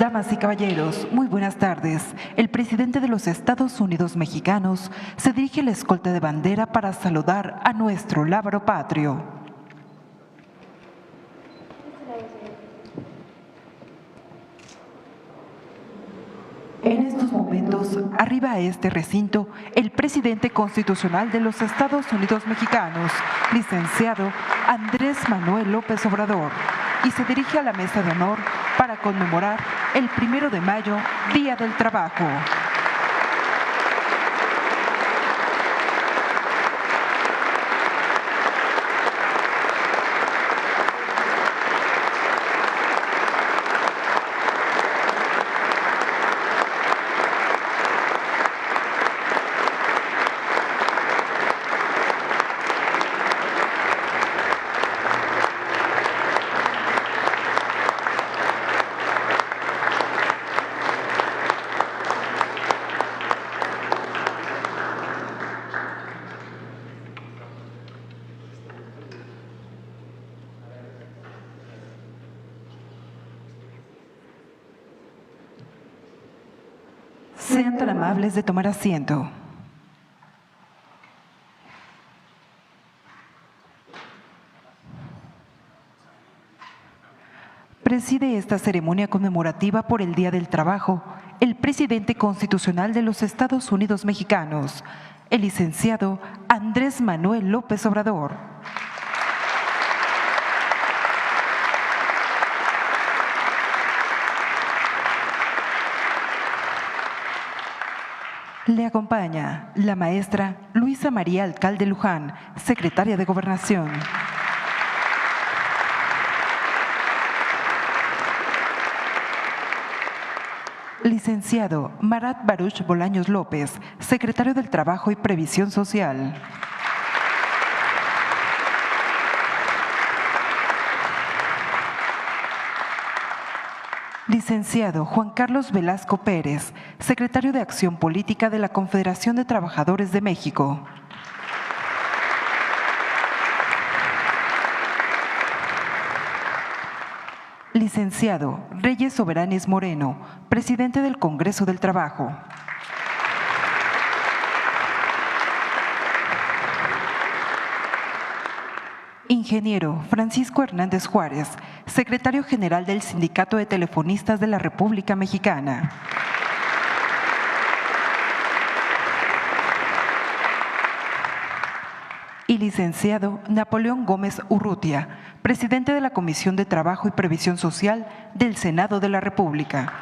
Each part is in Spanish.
Damas y caballeros, muy buenas tardes. El presidente de los Estados Unidos mexicanos se dirige a la escolta de bandera para saludar a nuestro lábaro patrio. En estos momentos, arriba a este recinto, el presidente constitucional de los Estados Unidos mexicanos, licenciado Andrés Manuel López Obrador, y se dirige a la mesa de honor para conmemorar el 1 de mayo, Día del Trabajo. Sean tan amables de tomar asiento. Preside esta ceremonia conmemorativa por el Día del Trabajo el presidente constitucional de los Estados Unidos mexicanos, el licenciado Andrés Manuel López Obrador. Le acompaña la maestra Luisa María Alcalde Luján, secretaria de Gobernación. Licenciado Marat Baruch Bolaños López, secretario del Trabajo y Previsión Social. Licenciado Juan Carlos Velasco Pérez, secretario de Acción Política de la Confederación de Trabajadores de México. Licenciado Reyes Soberanes Moreno, presidente del Congreso del Trabajo. Ingeniero Francisco Hernández Juárez, secretario general del Sindicato de Telefonistas de la República Mexicana. Y licenciado Napoleón Gómez Urrutia, presidente de la Comisión de Trabajo y Previsión Social del Senado de la República.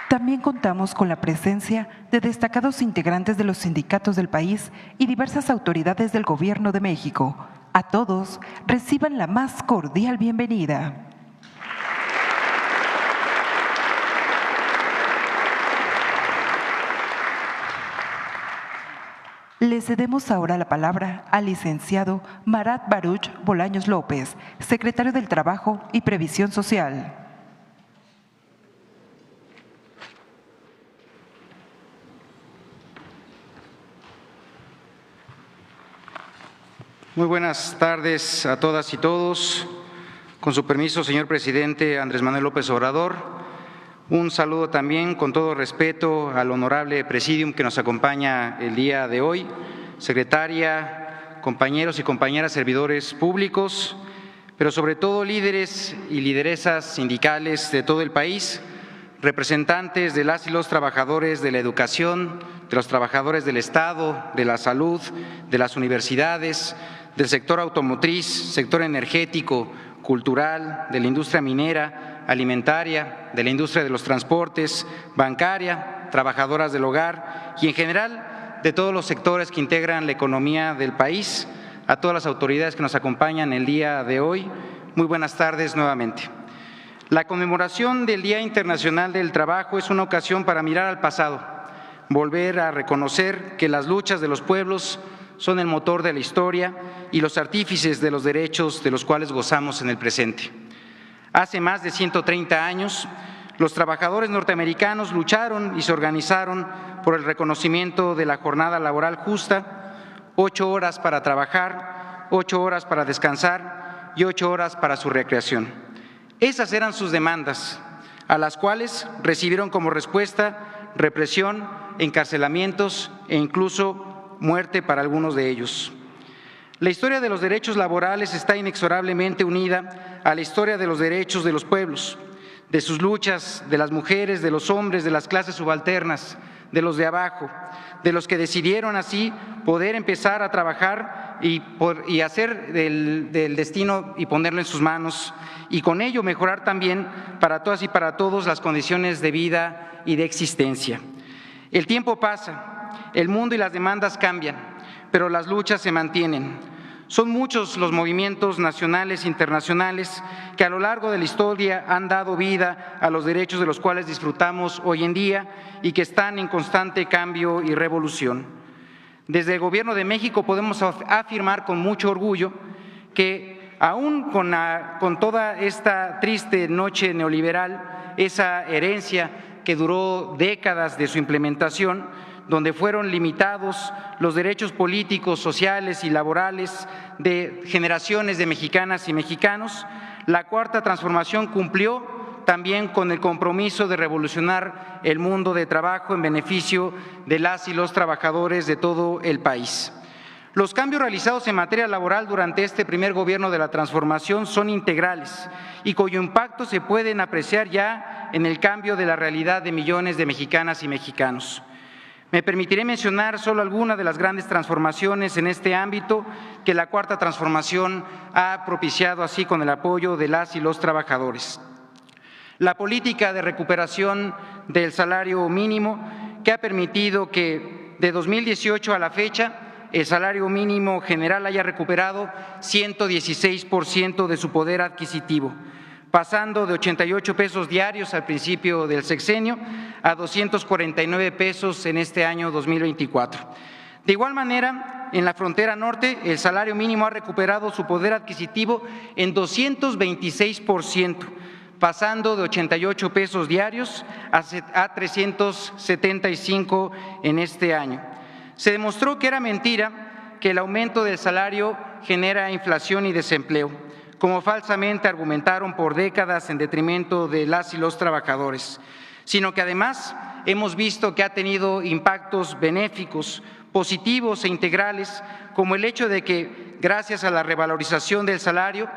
También contamos con la presencia de destacados integrantes de los sindicatos del país y diversas autoridades del Gobierno de México. A todos, reciban la más cordial bienvenida. Le cedemos ahora la palabra al licenciado Marat Baruch Bolaños López, secretario del Trabajo y Previsión Social. Muy buenas tardes a todas y todos. Con su permiso, señor presidente Andrés Manuel López Obrador, un saludo también con todo respeto al honorable presidium que nos acompaña el día de hoy, secretaria, compañeros y compañeras servidores públicos, pero sobre todo líderes y lideresas sindicales de todo el país, representantes de las y los trabajadores de la educación, de los trabajadores del Estado, de la salud, de las universidades, del sector automotriz, sector energético, cultural, de la industria minera, alimentaria, de la industria de los transportes, bancaria, trabajadoras del hogar y en general de todos los sectores que integran la economía del país, a todas las autoridades que nos acompañan el día de hoy. Muy buenas tardes nuevamente. La conmemoración del Día Internacional del Trabajo es una ocasión para mirar al pasado, volver a reconocer que las luchas de los pueblos son el motor de la historia y los artífices de los derechos de los cuales gozamos en el presente. Hace más de 130 años, los trabajadores norteamericanos lucharon y se organizaron por el reconocimiento de la jornada laboral justa, 8 horas para trabajar, 8 horas para descansar y 8 horas para su recreación. Esas eran sus demandas, a las cuales recibieron como respuesta represión, encarcelamientos e incluso muerte para algunos de ellos. La historia de los derechos laborales está inexorablemente unida a la historia de los derechos de los pueblos, de sus luchas, de las mujeres, de los hombres, de las clases subalternas, de los de abajo, de los que decidieron así poder empezar a trabajar y hacer del destino y ponerlo en sus manos, y con ello mejorar también para todas y para todos las condiciones de vida y de existencia. El tiempo pasa, el mundo y las demandas cambian, pero las luchas se mantienen. Son muchos los movimientos nacionales e internacionales que a lo largo de la historia han dado vida a los derechos de los cuales disfrutamos hoy en día y que están en constante cambio y revolución. Desde el Gobierno de México podemos afirmar con mucho orgullo que aún con toda esta triste noche neoliberal, esa herencia que duró décadas de su implementación, donde fueron limitados los derechos políticos, sociales y laborales de generaciones de mexicanas y mexicanos, la Cuarta Transformación cumplió también con el compromiso de revolucionar el mundo de trabajo en beneficio de las y los trabajadores de todo el país. Los cambios realizados en materia laboral durante este primer gobierno de la transformación son integrales y cuyo impacto se pueden apreciar ya en el cambio de la realidad de millones de mexicanas y mexicanos. Me permitiré mencionar solo algunas de las grandes transformaciones en este ámbito que la Cuarta Transformación ha propiciado así con el apoyo de las y los trabajadores. La política de recuperación del salario mínimo, que ha permitido que de 2018 a la fecha el salario mínimo general haya recuperado 116% de su poder adquisitivo, pasando de 88 pesos diarios al principio del sexenio a 249 pesos en este año 2024. De igual manera, en la frontera norte, el salario mínimo ha recuperado su poder adquisitivo en 226%, pasando de 88 pesos diarios a 375 en este año. Se demostró que era mentira que el aumento del salario genera inflación y desempleo, como falsamente argumentaron por décadas en detrimento de las y los trabajadores, sino que además hemos visto que ha tenido impactos benéficos, positivos e integrales, como el hecho de que, gracias a la revalorización del salario,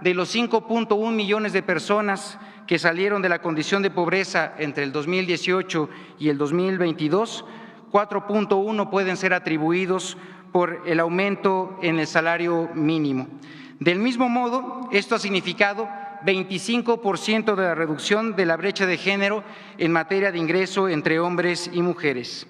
de los 5.1 millones de personas que salieron de la condición de pobreza entre el 2018 y el 2022, 4.1 pueden ser atribuidos por el aumento en el salario mínimo. Del mismo modo, esto ha significado 25% de la reducción de la brecha de género en materia de ingreso entre hombres y mujeres.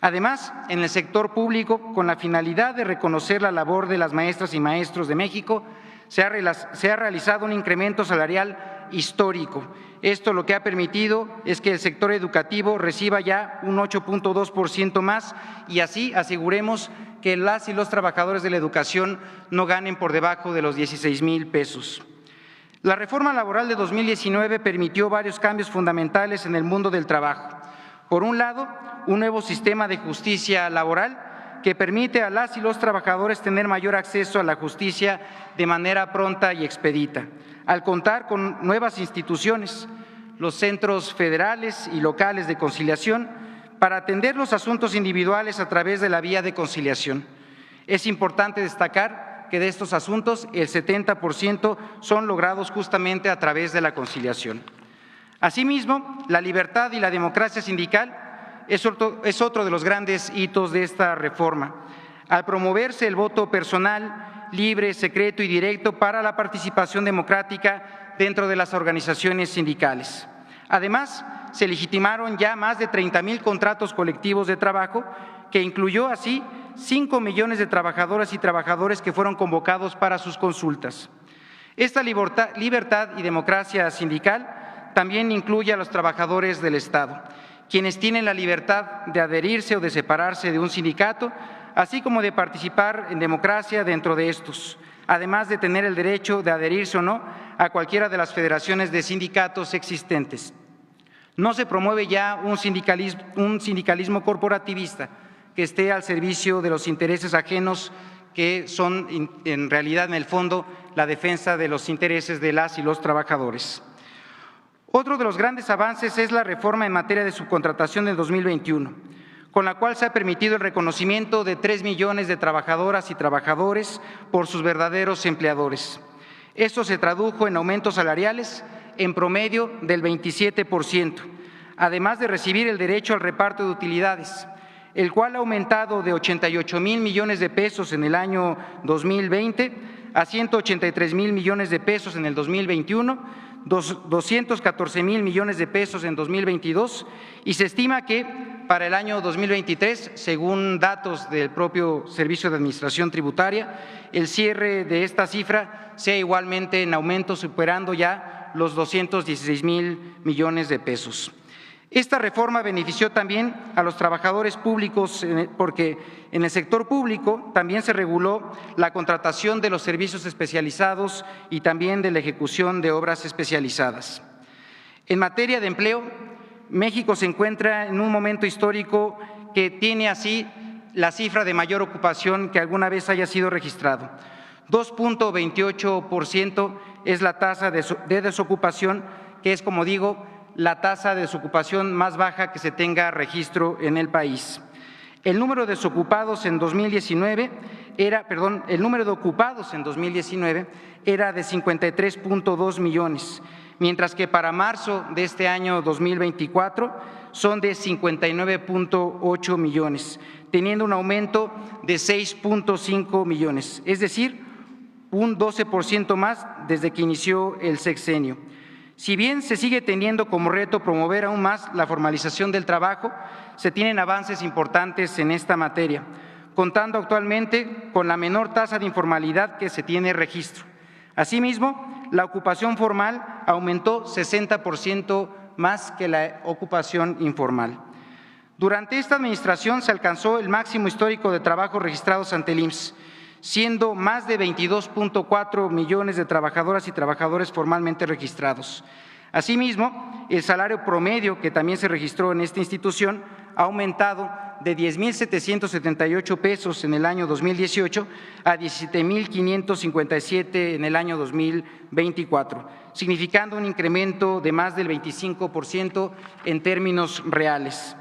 Además, en el sector público, con la finalidad de reconocer la labor de las maestras y maestros de México, se ha realizado un incremento salarial histórico. Esto lo que ha permitido es que el sector educativo reciba ya un 8.2% más y así aseguremos que las y los trabajadores de la educación no ganen por debajo de los 16,000 pesos. La reforma laboral de 2019 permitió varios cambios fundamentales en el mundo del trabajo. Por un lado, un nuevo sistema de justicia laboral que permite a las y los trabajadores tener mayor acceso a la justicia de manera pronta y expedita, al contar con nuevas instituciones, los centros federales y locales de conciliación, para atender los asuntos individuales a través de la vía de conciliación. Es importante destacar que de estos asuntos el 70% son logrados justamente a través de la conciliación. Asimismo, la libertad y la democracia sindical es otro de los grandes hitos de esta reforma. Al promoverse el voto personal, libre, secreto y directo para la participación democrática dentro de las organizaciones sindicales. Además, se legitimaron ya más de 30,000 contratos colectivos de trabajo, que incluyó así 5 millones de trabajadoras y trabajadores que fueron convocados para sus consultas. Esta libertad y democracia sindical también incluye a los trabajadores del Estado, quienes tienen la libertad de adherirse o de separarse de un sindicato, así como de participar en democracia dentro de estos, además de tener el derecho de adherirse o no a cualquiera de las federaciones de sindicatos existentes. No se promueve ya un sindicalismo corporativista que esté al servicio de los intereses ajenos que son en realidad, en el fondo, la defensa de los intereses de las y los trabajadores. Otro de los grandes avances es la reforma en materia de subcontratación del 2021, con la cual se ha permitido el reconocimiento de 3 millones de trabajadoras y trabajadores por sus verdaderos empleadores. Esto se tradujo en aumentos salariales en promedio del 27%, además de recibir el derecho al reparto de utilidades, el cual ha aumentado de 88,000 millones de pesos en el año 2020 a 183,000 millones de pesos en el 2021, 214,000 millones de pesos en 2022 y se estima que para el año 2023, según datos del propio Servicio de Administración Tributaria, el cierre de esta cifra sea igualmente en aumento, superando ya los 216,000 millones de pesos. Esta reforma benefició también a los trabajadores públicos porque en el sector público también se reguló la contratación de los servicios especializados y también de la ejecución de obras especializadas. En materia de empleo, México se encuentra en un momento histórico que tiene así la cifra de mayor ocupación que alguna vez haya sido registrado. 2.28% es la tasa de desocupación, que es, como digo, la tasa de desocupación más baja que se tenga registro en el país. El número de ocupados en 2019 era de 53.2 millones, mientras que para marzo de este año 2024 son de 59.8 millones, teniendo un aumento de 6.5 millones, es decir, un 12% más desde que inició el sexenio. Si bien se sigue teniendo como reto promover aún más la formalización del trabajo, se tienen avances importantes en esta materia, contando actualmente con la menor tasa de informalidad que se tiene registro. Asimismo, la ocupación formal aumentó 60% más que la ocupación informal. Durante esta administración se alcanzó el máximo histórico de trabajos registrados ante el IMSS, siendo más de 22.4 millones de trabajadoras y trabajadores formalmente registrados. Asimismo, el salario promedio que también se registró en esta institución ha aumentado de 10,778 pesos en el año 2018 a 17,557 en el año 2024, significando un incremento de más del 25% en términos reales.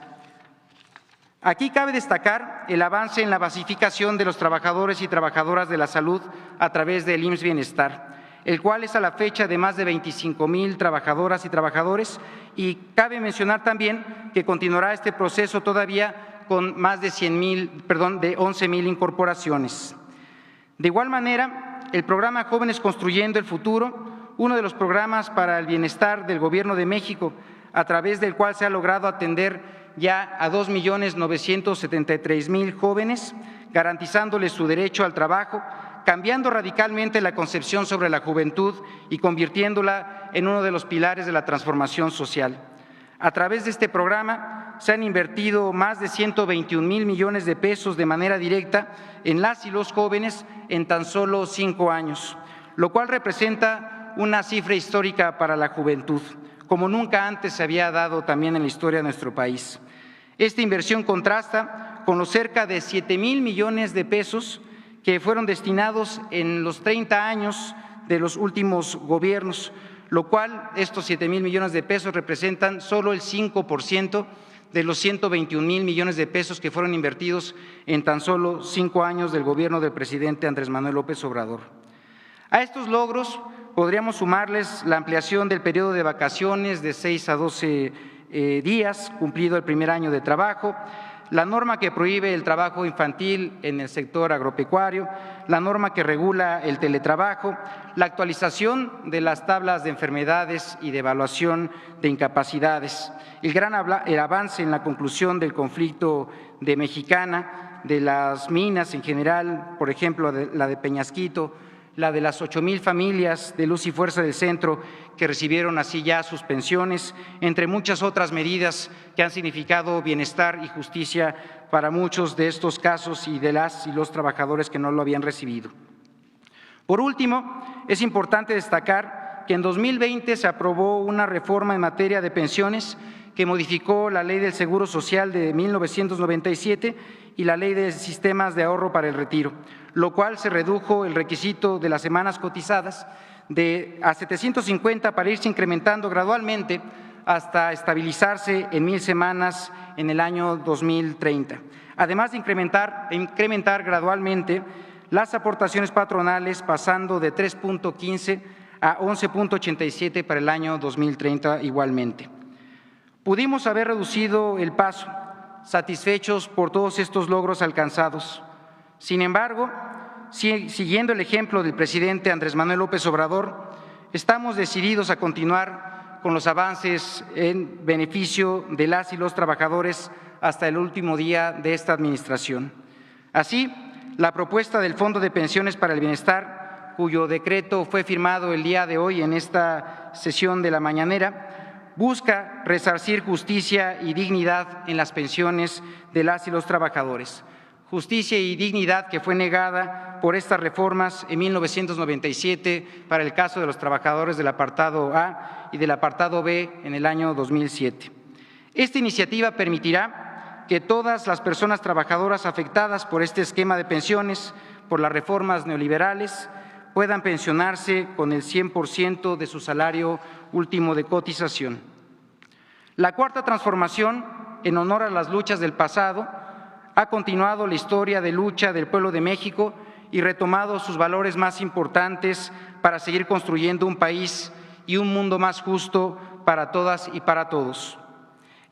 Aquí cabe destacar el avance en la basificación de los trabajadores y trabajadoras de la salud a través del IMSS Bienestar, el cual es a la fecha de más de 25,000 trabajadoras y trabajadores, y cabe mencionar también que continuará este proceso todavía con más de 11,000 incorporaciones. De igual manera, el programa Jóvenes Construyendo el Futuro, uno de los programas para el bienestar del Gobierno de México, a través del cual se ha logrado atender ya a 2,973,000 jóvenes, garantizándoles su derecho al trabajo, cambiando radicalmente la concepción sobre la juventud y convirtiéndola en uno de los pilares de la transformación social. A través de este programa se han invertido más de 121,000 millones de pesos de manera directa en las y los jóvenes en tan solo 5 años, lo cual representa una cifra histórica para la juventud, como nunca antes se había dado también en la historia de nuestro país. Esta inversión contrasta con los cerca de 7,000 millones de pesos que fueron destinados en los 30 años de los últimos gobiernos, lo cual estos 7,000 millones de pesos representan solo el 5% de los 121,000 millones de pesos que fueron invertidos en tan solo 5 años del gobierno del presidente Andrés Manuel López Obrador. A estos logros podríamos sumarles la ampliación del periodo de vacaciones de 6 a 12 días, cumplido el primer año de trabajo, la norma que prohíbe el trabajo infantil en el sector agropecuario, la norma que regula el teletrabajo, la actualización de las tablas de enfermedades y de evaluación de incapacidades, el avance en la conclusión del conflicto de Mexicana, de las minas en general, por ejemplo, la de Peñasquito, la de las 8,000 familias de Luz y Fuerza del Centro que recibieron así ya sus pensiones, entre muchas otras medidas que han significado bienestar y justicia para muchos de estos casos y de las y los trabajadores que no lo habían recibido. Por último, es importante destacar que en 2020 se aprobó una reforma en materia de pensiones que modificó la Ley del Seguro Social de 1997 y la Ley de Sistemas de Ahorro para el Retiro, lo cual se redujo el requisito de las semanas cotizadas a 750 para irse incrementando gradualmente hasta estabilizarse en 1,000 semanas en el año 2030. Además de incrementar gradualmente las aportaciones patronales, pasando de 3.15 a 11.87 para el año 2030 igualmente. Pudimos haber reducido el paso, satisfechos por todos estos logros alcanzados. Sin embargo, siguiendo el ejemplo del presidente Andrés Manuel López Obrador, estamos decididos a continuar con los avances en beneficio de las y los trabajadores hasta el último día de esta administración. Así, la propuesta del Fondo de Pensiones para el Bienestar, cuyo decreto fue firmado el día de hoy en esta sesión de la mañanera, busca resarcir justicia y dignidad en las pensiones de las y los trabajadores. Justicia y dignidad que fue negada por estas reformas en 1997 para el caso de los trabajadores del apartado A y del apartado B en el año 2007. Esta iniciativa permitirá que todas las personas trabajadoras afectadas por este esquema de pensiones, por las reformas neoliberales, puedan pensionarse con el 100% de su salario último de cotización. La cuarta transformación, en honor a las luchas del pasado, ha continuado la historia de lucha del pueblo de México y retomado sus valores más importantes para seguir construyendo un país y un mundo más justo para todas y para todos.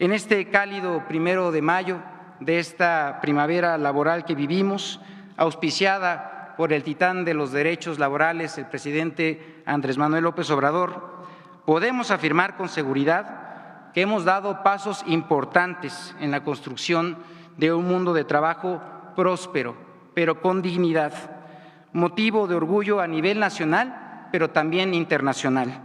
En este cálido 1 de mayo de esta primavera laboral que vivimos, auspiciada por el titán de los derechos laborales, el presidente Andrés Manuel López Obrador, podemos afirmar con seguridad que hemos dado pasos importantes en la construcción de un mundo de trabajo próspero, pero con dignidad, motivo de orgullo a nivel nacional, pero también internacional,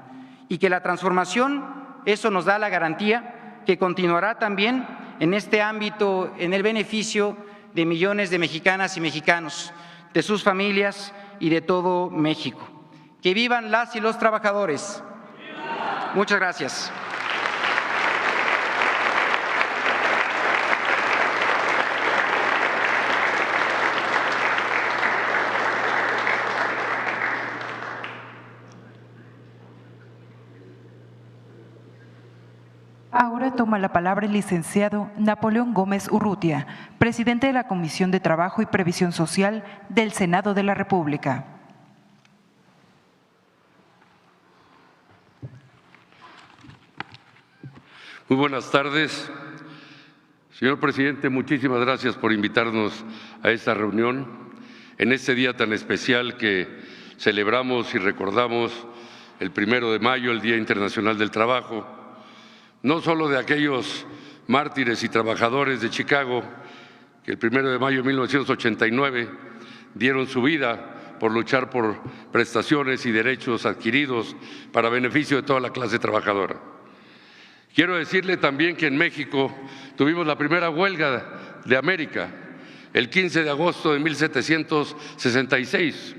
y que la transformación, eso nos da la garantía que continuará también en este ámbito en el beneficio de millones de mexicanas y mexicanos, de sus familias y de todo México. ¡Que vivan las y los trabajadores! Muchas gracias. Ahora toma la palabra el licenciado Napoleón Gómez Urrutia, presidente de la Comisión de Trabajo y Previsión Social del Senado de la República. Muy buenas tardes. Señor presidente, muchísimas gracias por invitarnos a esta reunión en este día tan especial que celebramos y recordamos el 1 de mayo, el Día Internacional del Trabajo, no solo de aquellos mártires y trabajadores de Chicago que el 1 de mayo de 1989 dieron su vida por luchar por prestaciones y derechos adquiridos para beneficio de toda la clase trabajadora. Quiero decirle también que en México tuvimos la primera huelga de América, el 15 de agosto de 1766,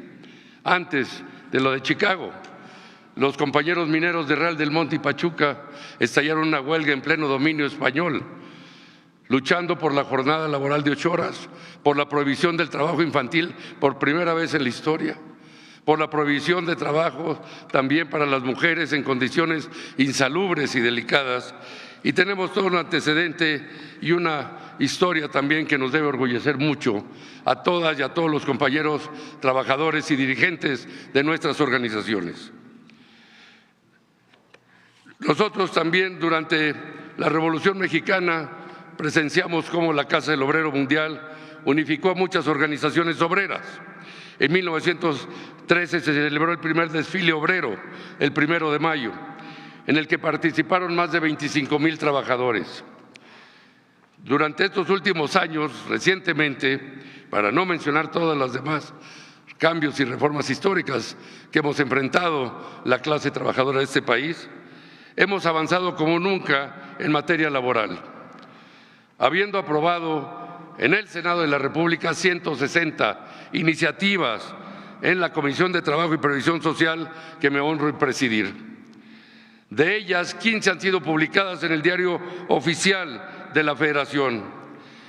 antes de lo de Chicago. Los compañeros mineros de Real del Monte y Pachuca estallaron una huelga en pleno dominio español, luchando por la jornada laboral de 8 horas, por la prohibición del trabajo infantil por primera vez en la historia, por la prohibición de trabajo también para las mujeres en condiciones insalubres y delicadas. Y tenemos todo un antecedente y una historia también que nos debe orgullecer mucho a todas y a todos los compañeros trabajadores y dirigentes de nuestras organizaciones. Nosotros también durante la Revolución Mexicana presenciamos cómo la Casa del Obrero Mundial unificó a muchas organizaciones obreras. En 1913 se celebró el primer desfile obrero, el 1 de mayo, en el que participaron más de 25,000 trabajadores. Durante estos últimos años, recientemente, para no mencionar todas las demás cambios y reformas históricas que hemos enfrentado la clase trabajadora de este país, hemos avanzado como nunca en materia laboral, habiendo aprobado en el Senado de la República 160 iniciativas en la Comisión de Trabajo y Previsión Social que me honro en presidir. De ellas, 15 han sido publicadas en el Diario Oficial de la Federación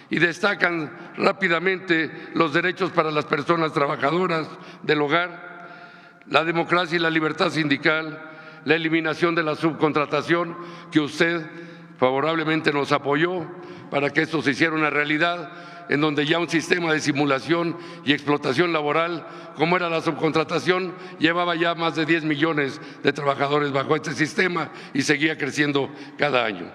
y destacan rápidamente los derechos para las personas trabajadoras del hogar, la democracia y la libertad sindical, la eliminación de la subcontratación, que usted favorablemente nos apoyó para que esto se hiciera una realidad, en donde ya un sistema de simulación y explotación laboral, como era la subcontratación, llevaba ya más de 10 millones de trabajadores bajo este sistema y seguía creciendo cada año.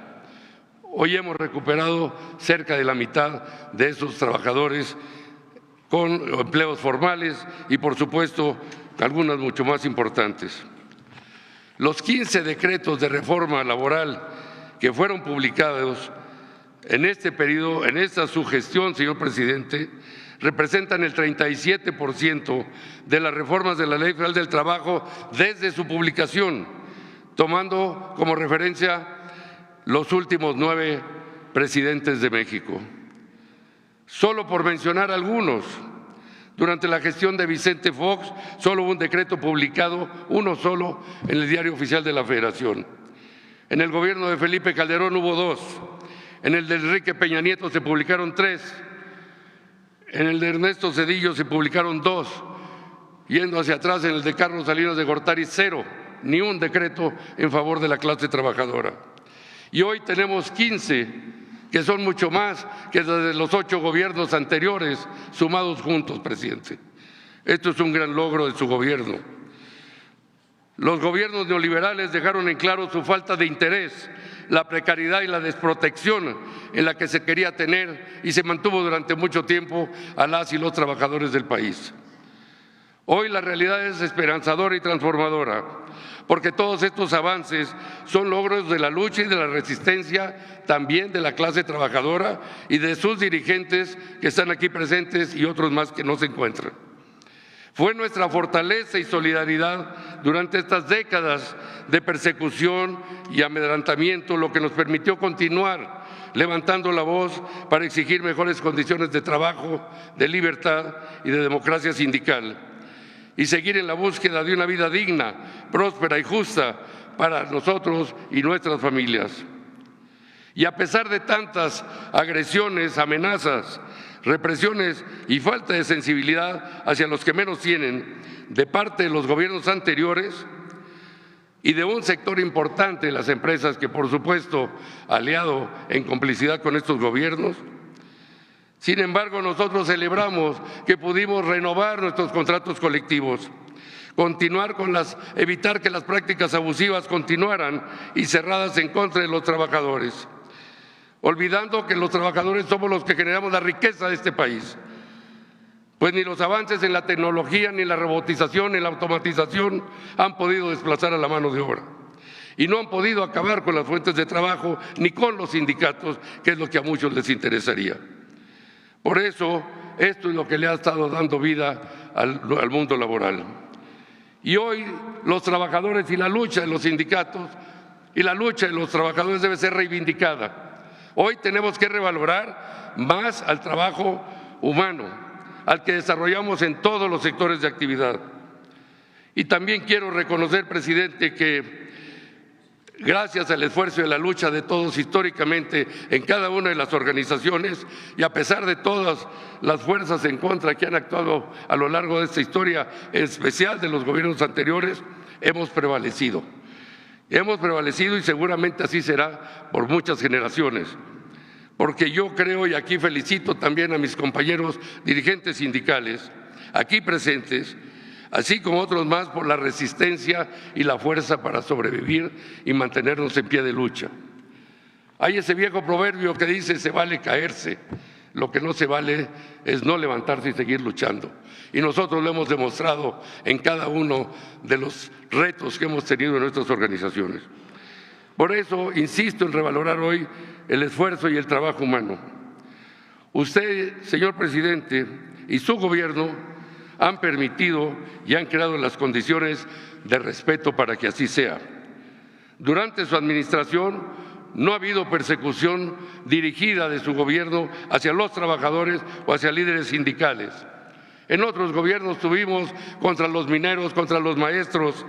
Hoy hemos recuperado cerca de la mitad de esos trabajadores con empleos formales y, por supuesto, algunas mucho más importantes. Los 15 decretos de reforma laboral que fueron publicados en este periodo, en esta sugestión, señor presidente, representan el 37% de las reformas de la Ley Federal del Trabajo desde su publicación, tomando como referencia los últimos 9 presidentes de México. Solo por mencionar algunos, durante la gestión de Vicente Fox solo hubo un decreto publicado, uno solo, en el Diario Oficial de la Federación. En el gobierno de Felipe Calderón hubo 2. En el de Enrique Peña Nieto se publicaron 3, en el de Ernesto Zedillo se publicaron 2, yendo hacia atrás en el de Carlos Salinas de Gortari 0, ni un decreto en favor de la clase trabajadora. Y hoy tenemos 15, que son mucho más que desde los 8 gobiernos anteriores sumados juntos, presidente. Esto es un gran logro de su gobierno. Los gobiernos neoliberales dejaron en claro su falta de interés, la precariedad y la desprotección en la que se quería tener y se mantuvo durante mucho tiempo a las y los trabajadores del país. Hoy la realidad es esperanzadora y transformadora, porque todos estos avances son logros de la lucha y de la resistencia también de la clase trabajadora y de sus dirigentes que están aquí presentes y otros más que no se encuentran. Fue nuestra fortaleza y solidaridad durante estas décadas de persecución y amedrentamiento lo que nos permitió continuar levantando la voz para exigir mejores condiciones de trabajo, de libertad y de democracia sindical, y seguir en la búsqueda de una vida digna, próspera y justa para nosotros y nuestras familias. Y a pesar de tantas agresiones, amenazas, represiones y falta de sensibilidad hacia los que menos tienen de parte de los gobiernos anteriores y de un sector importante de las empresas que, por supuesto, aliado en complicidad con estos gobiernos, sin embargo, nosotros celebramos que pudimos renovar nuestros contratos colectivos, continuar con evitar que las prácticas abusivas continuaran y cerradas en contra de los trabajadores, olvidando que los trabajadores somos los que generamos la riqueza de este país, pues ni los avances en la tecnología, ni la robotización, ni la automatización han podido desplazar a la mano de obra y no han podido acabar con las fuentes de trabajo ni con los sindicatos, que es lo que a muchos les interesaría. Por eso, esto es lo que le ha estado dando vida al mundo laboral. Y hoy los trabajadores y la lucha de los sindicatos y la lucha de los trabajadores debe ser reivindicada. Hoy tenemos que revalorar más al trabajo humano, al que desarrollamos en todos los sectores de actividad. Y también quiero reconocer, presidente, que gracias al esfuerzo y a la lucha de todos históricamente en cada una de las organizaciones y a pesar de todas las fuerzas en contra que han actuado a lo largo de esta historia, en especial de los gobiernos anteriores, hemos prevalecido. Hemos prevalecido y seguramente así será por muchas generaciones. Porque yo creo, y aquí felicito también a mis compañeros dirigentes sindicales aquí presentes, así como otros más, por la resistencia y la fuerza para sobrevivir y mantenernos en pie de lucha. Hay ese viejo proverbio que dice: se vale caerse, lo que no se vale es no levantarse y seguir luchando. Y nosotros lo hemos demostrado en cada uno de los retos que hemos tenido en nuestras organizaciones. Por eso insisto en revalorar hoy el esfuerzo y el trabajo humano. Usted, señor presidente, y su gobierno han permitido y han creado las condiciones de respeto para que así sea. Durante su administración no ha habido persecución dirigida de su gobierno hacia los trabajadores o hacia líderes sindicales. En otros gobiernos tuvimos contra los mineros, contra los maestros,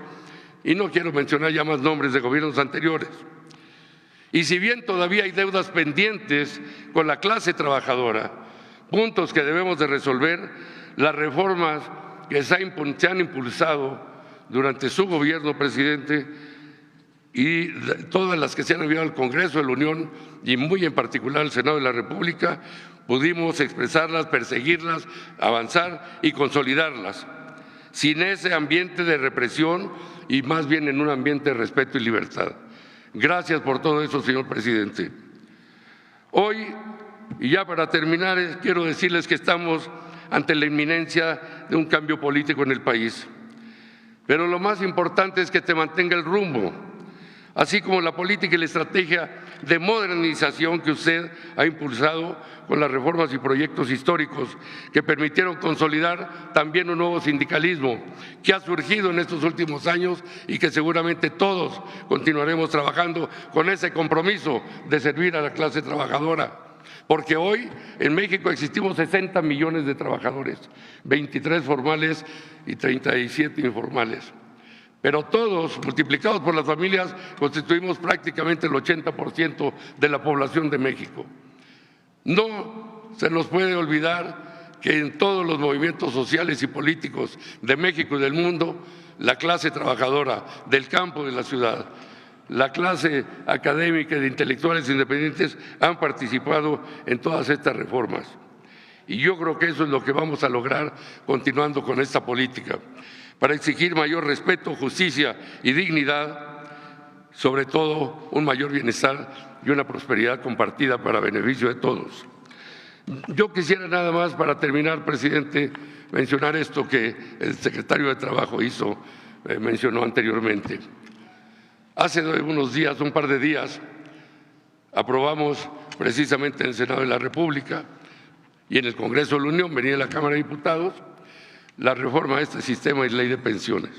y no quiero mencionar ya más nombres de gobiernos anteriores. Y si bien todavía hay deudas pendientes con la clase trabajadora, puntos que debemos de resolver, las reformas que se han impulsado durante su gobierno, presidente, y todas las que se han enviado al Congreso de la Unión y muy en particular al Senado de la República, pudimos expresarlas, perseguirlas, avanzar y consolidarlas, sin ese ambiente de represión y más bien en un ambiente de respeto y libertad. Gracias por todo eso, señor presidente. Hoy, y ya para terminar, quiero decirles que estamos ante la inminencia de un cambio político en el país. Pero lo más importante es que se mantenga el rumbo, así como la política y la estrategia de modernización que usted ha impulsado con las reformas y proyectos históricos que permitieron consolidar también un nuevo sindicalismo que ha surgido en estos últimos años y que seguramente todos continuaremos trabajando con ese compromiso de servir a la clase trabajadora. Porque hoy en México existimos 60 millones de trabajadores, 23 formales y 37 informales. Pero todos, multiplicados por las familias, constituimos prácticamente el 80% de la población de México. No se nos puede olvidar que en todos los movimientos sociales y políticos de México y del mundo, la clase trabajadora del campo y de la ciudad, la clase académica y de intelectuales independientes han participado en todas estas reformas. Y yo creo que eso es lo que vamos a lograr continuando con esta política, para exigir mayor respeto, justicia y dignidad, sobre todo un mayor bienestar y una prosperidad compartida para beneficio de todos. Yo quisiera nada más, para terminar, presidente, mencionar esto que el secretario de Trabajo mencionó anteriormente. Hace unos días, un par de días, aprobamos precisamente en el Senado de la República y en el Congreso de la Unión, venía la Cámara de Diputados, la reforma de este sistema y ley de pensiones.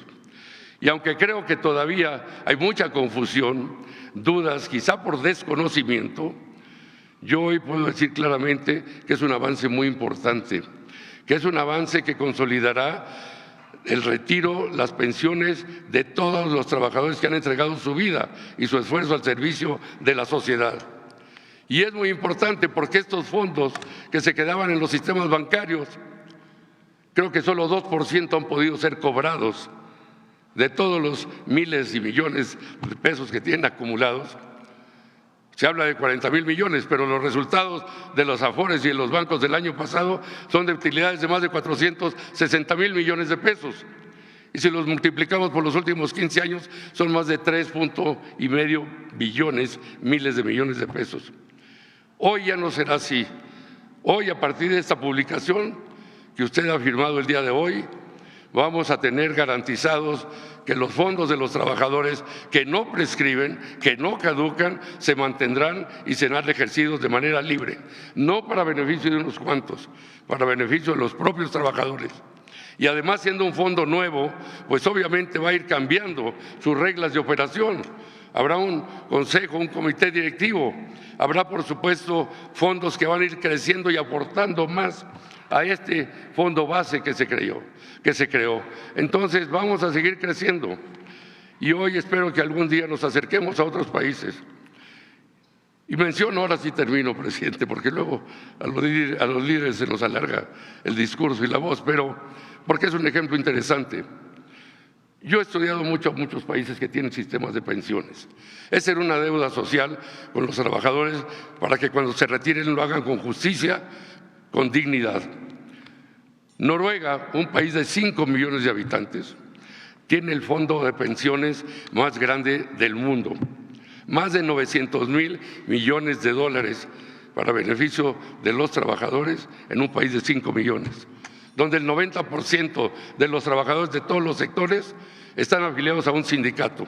Y aunque creo que todavía hay mucha confusión, dudas, quizá por desconocimiento, yo hoy puedo decir claramente que es un avance muy importante, que es un avance que consolidará el retiro, las pensiones de todos los trabajadores que han entregado su vida y su esfuerzo al servicio de la sociedad. Y es muy importante porque estos fondos que se quedaban en los sistemas bancarios, creo que solo 2% han podido ser cobrados de todos los miles y millones de pesos que tienen acumulados. Se habla de 40,000 millones, pero los resultados de los Afores y de los bancos del año pasado son de utilidades de más de 460,000 millones de pesos. Y si los multiplicamos por los últimos 15 años, son más de 3,5 billones, miles de millones de pesos. Hoy ya no será así. Hoy, a partir de esta publicación que usted ha firmado el día de hoy, vamos a tener garantizados que los fondos de los trabajadores que no prescriben, que no caducan, se mantendrán y serán ejercidos de manera libre, no para beneficio de unos cuantos, para beneficio de los propios trabajadores. Y además, siendo un fondo nuevo, pues obviamente va a ir cambiando sus reglas de operación. Habrá un consejo, un comité directivo, habrá por supuesto fondos que van a ir creciendo y aportando más a este fondo base que se creó. Entonces vamos a seguir creciendo y hoy espero que algún día nos acerquemos a otros países. Y menciono, ahora sí termino, presidente, porque luego a los líderes se nos alarga el discurso y la voz, pero porque es un ejemplo interesante. Yo he estudiado muchos países que tienen sistemas de pensiones. Esa era una deuda social con los trabajadores para que cuando se retiren lo hagan con justicia, con dignidad. Noruega, un país de 5 millones de habitantes, tiene el fondo de pensiones más grande del mundo, más de 900,000 millones de dólares para beneficio de los trabajadores en un país de 5 millones, donde el 90% de los trabajadores de todos los sectores están afiliados a un sindicato.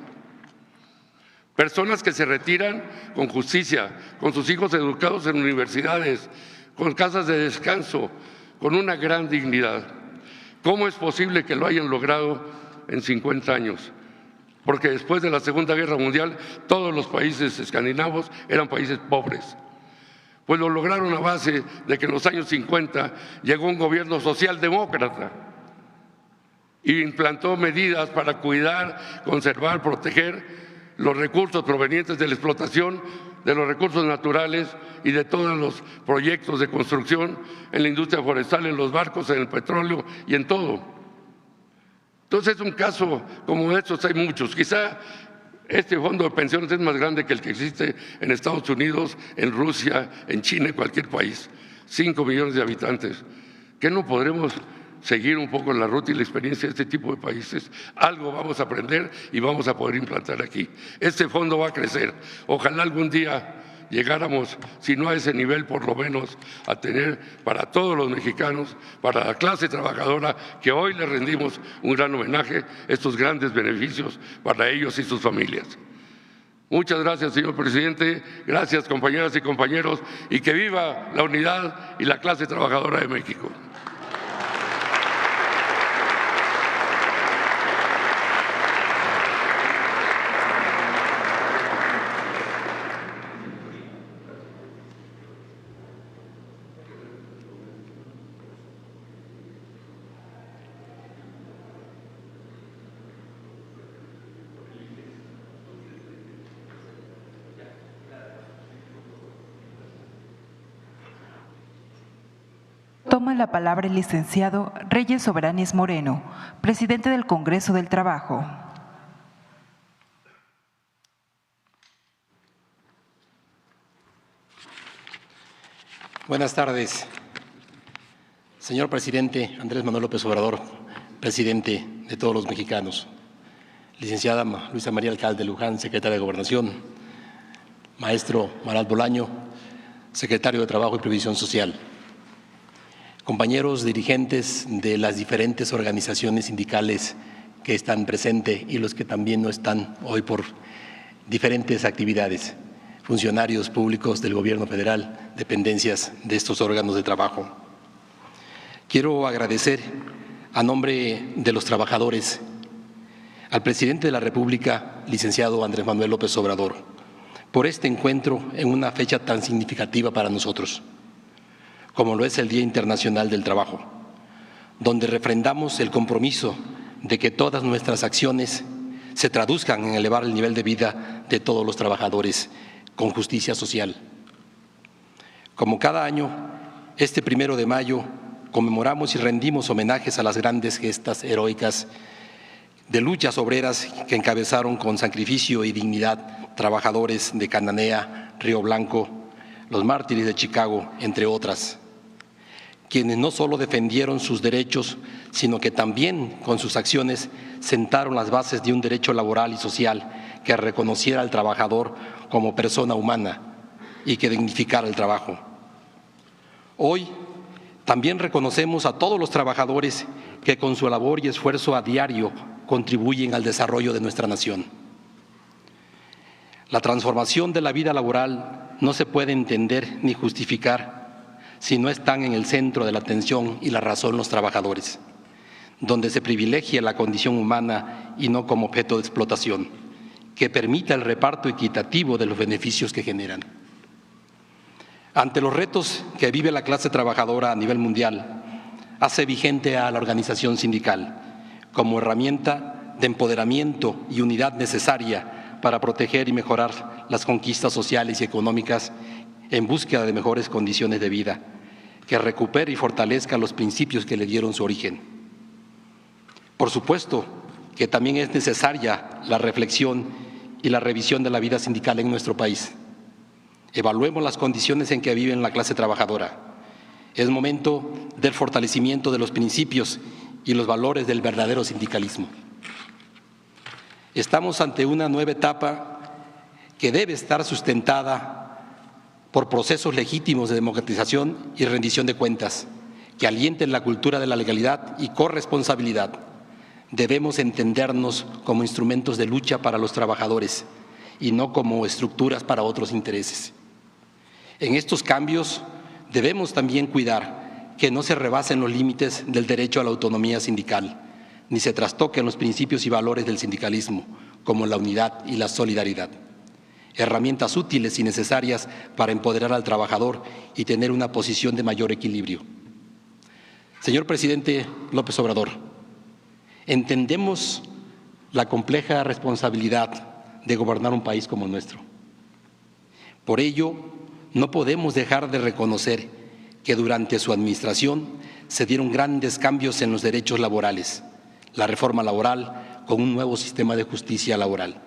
Personas que se retiran con justicia, con sus hijos educados en universidades, con casas de descanso, con una gran dignidad. ¿Cómo es posible que lo hayan logrado en 50 años? Porque después de la Segunda Guerra Mundial todos los países escandinavos eran países pobres. Pues lo lograron a base de que en los años 50 llegó un gobierno socialdemócrata y implantó medidas para cuidar, conservar, proteger los recursos provenientes de la explotación de los recursos naturales y de todos los proyectos de construcción en la industria forestal, en los barcos, en el petróleo y en todo. Entonces, un caso como estos hay muchos. Quizá este fondo de pensiones es más grande que el que existe en Estados Unidos, en Rusia, en China, en cualquier país. 5 millones de habitantes. ¿Qué no podremos seguir un poco la ruta y la experiencia de este tipo de países? Algo vamos a aprender y vamos a poder implantar aquí. Este fondo va a crecer. Ojalá algún día llegáramos, si no a ese nivel, por lo menos a tener para todos los mexicanos, para la clase trabajadora, que hoy les rendimos un gran homenaje, estos grandes beneficios para ellos y sus familias. Muchas gracias, señor presidente. Gracias, compañeras y compañeros, y que viva la unidad y la clase trabajadora de México. Toma la palabra el licenciado Reyes Soberanis Moreno, presidente del Congreso del Trabajo. Buenas tardes. Señor presidente Andrés Manuel López Obrador, presidente de todos los mexicanos. Licenciada Luisa María Alcalde Luján, secretaria de Gobernación. Maestro Marat Bolaño, secretario de Trabajo y Previsión Social. Compañeros dirigentes de las diferentes organizaciones sindicales que están presentes y los que también no están hoy por diferentes actividades, funcionarios públicos del Gobierno federal, dependencias de estos órganos de trabajo. Quiero agradecer a nombre de los trabajadores al presidente de la República, licenciado Andrés Manuel López Obrador, por este encuentro en una fecha tan significativa para nosotros, como lo es el Día Internacional del Trabajo, donde refrendamos el compromiso de que todas nuestras acciones se traduzcan en elevar el nivel de vida de todos los trabajadores con justicia social. Como cada año, este 1 de mayo conmemoramos y rendimos homenajes a las grandes gestas heroicas de luchas obreras que encabezaron con sacrificio y dignidad trabajadores de Cananea, Río Blanco, los mártires de Chicago, entre otras, quienes no solo defendieron sus derechos, sino que también con sus acciones sentaron las bases de un derecho laboral y social que reconociera al trabajador como persona humana y que dignificara el trabajo. Hoy también reconocemos a todos los trabajadores que con su labor y esfuerzo a diario contribuyen al desarrollo de nuestra nación. La transformación de la vida laboral no se puede entender ni justificar si no están en el centro de la atención y la razón los trabajadores, donde se privilegia la condición humana y no como objeto de explotación, que permita el reparto equitativo de los beneficios que generan. Ante los retos que vive la clase trabajadora a nivel mundial, hace vigente a la organización sindical como herramienta de empoderamiento y unidad necesaria para proteger y mejorar las conquistas sociales y económicas en búsqueda de mejores condiciones de vida, que recupere y fortalezca los principios que le dieron su origen. Por supuesto que también es necesaria la reflexión y la revisión de la vida sindical en nuestro país. Evaluemos las condiciones en que vive la clase trabajadora. Es momento del fortalecimiento de los principios y los valores del verdadero sindicalismo. Estamos ante una nueva etapa que debe estar sustentada por procesos legítimos de democratización y rendición de cuentas, que alienten la cultura de la legalidad y corresponsabilidad. Debemos entendernos como instrumentos de lucha para los trabajadores y no como estructuras para otros intereses. En estos cambios debemos también cuidar que no se rebasen los límites del derecho a la autonomía sindical, ni se trastoquen los principios y valores del sindicalismo, como la unidad y la solidaridad. Herramientas útiles y necesarias para empoderar al trabajador y tener una posición de mayor equilibrio. Señor presidente López Obrador, entendemos la compleja responsabilidad de gobernar un país como el nuestro, Por ello, no podemos dejar de reconocer que durante su administración se dieron grandes cambios en los derechos laborales, la reforma laboral con un nuevo sistema de justicia laboral,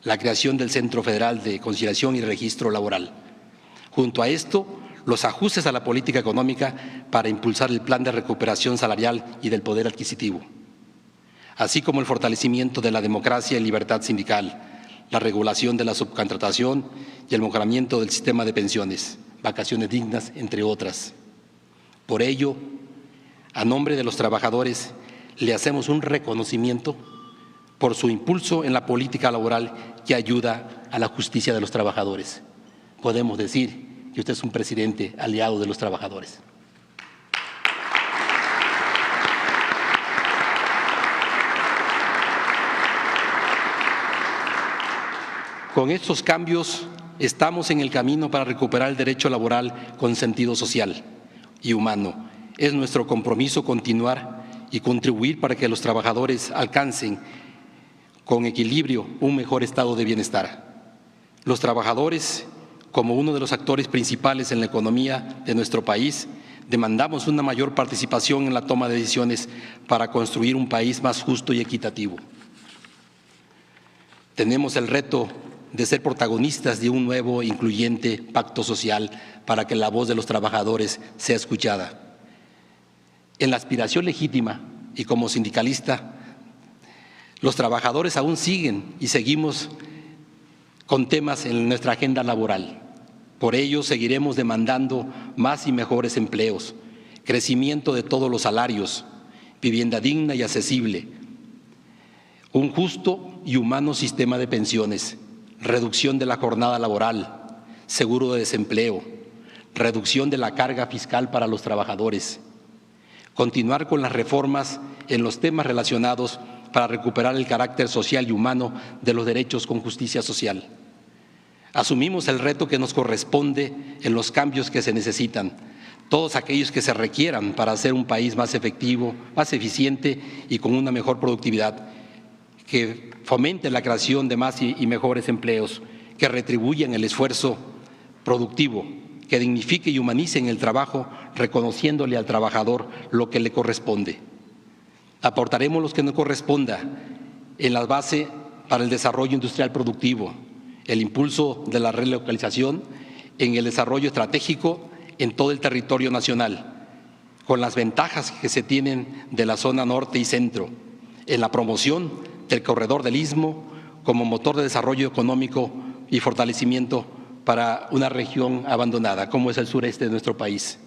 la creación del Centro Federal de Conciliación y Registro Laboral. Junto a esto, los ajustes a la política económica para impulsar el plan de recuperación salarial y del poder adquisitivo, así como el fortalecimiento de la democracia y libertad sindical, la regulación de la subcontratación y el mejoramiento del sistema de pensiones, vacaciones dignas, entre otras. Por ello, a nombre de los trabajadores, le hacemos un reconocimiento por su impulso en la política laboral que ayuda a la justicia de los trabajadores. Podemos decir que usted es un presidente aliado de los trabajadores. Con estos cambios estamos en el camino para recuperar el derecho laboral con sentido social y humano. Es nuestro compromiso continuar y contribuir para que los trabajadores alcancen con equilibrio un mejor estado de bienestar. Los trabajadores, como uno de los actores principales en la economía de nuestro país, demandamos una mayor participación en la toma de decisiones para construir un país más justo y equitativo. Tenemos el reto de ser protagonistas de un nuevo e incluyente pacto social para que la voz de los trabajadores sea escuchada. En la aspiración legítima y como sindicalista, los trabajadores aún siguen y seguimos con temas en nuestra agenda laboral. Por ello, seguiremos demandando más y mejores empleos, crecimiento de todos los salarios, vivienda digna y accesible, un justo y humano sistema de pensiones, reducción de la jornada laboral, seguro de desempleo, reducción de la carga fiscal para los trabajadores, continuar con las reformas en los temas relacionados para recuperar el carácter social y humano de los derechos con justicia social. Asumimos el reto que nos corresponde en los cambios que se necesitan, todos aquellos que se requieran para hacer un país más efectivo, más eficiente y con una mejor productividad, que fomente la creación de más y mejores empleos, que retribuyan el esfuerzo productivo, que dignifique y humanicen el trabajo, reconociéndole al trabajador lo que le corresponde. Aportaremos lo que nos corresponda en la base para el desarrollo industrial productivo, el impulso de la relocalización, en el desarrollo estratégico en todo el territorio nacional, con las ventajas que se tienen de la zona norte y centro, en la promoción del corredor del Istmo como motor de desarrollo económico y fortalecimiento para una región abandonada, como es el sureste de nuestro país.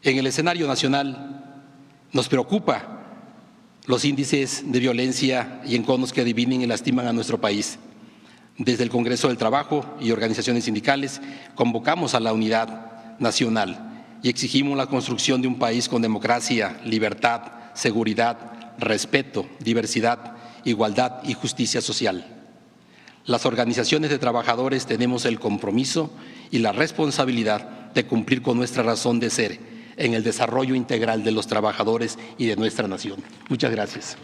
En el escenario nacional nos preocupa los índices de violencia y enconos que dividen y lastiman a nuestro país. Desde el Congreso del Trabajo y organizaciones sindicales convocamos a la unidad nacional y exigimos la construcción de un país con democracia, libertad, seguridad, respeto, diversidad, igualdad y justicia social. Las organizaciones de trabajadores tenemos el compromiso y la responsabilidad de cumplir con nuestra razón de ser en el desarrollo integral de los trabajadores y de nuestra nación. Muchas gracias.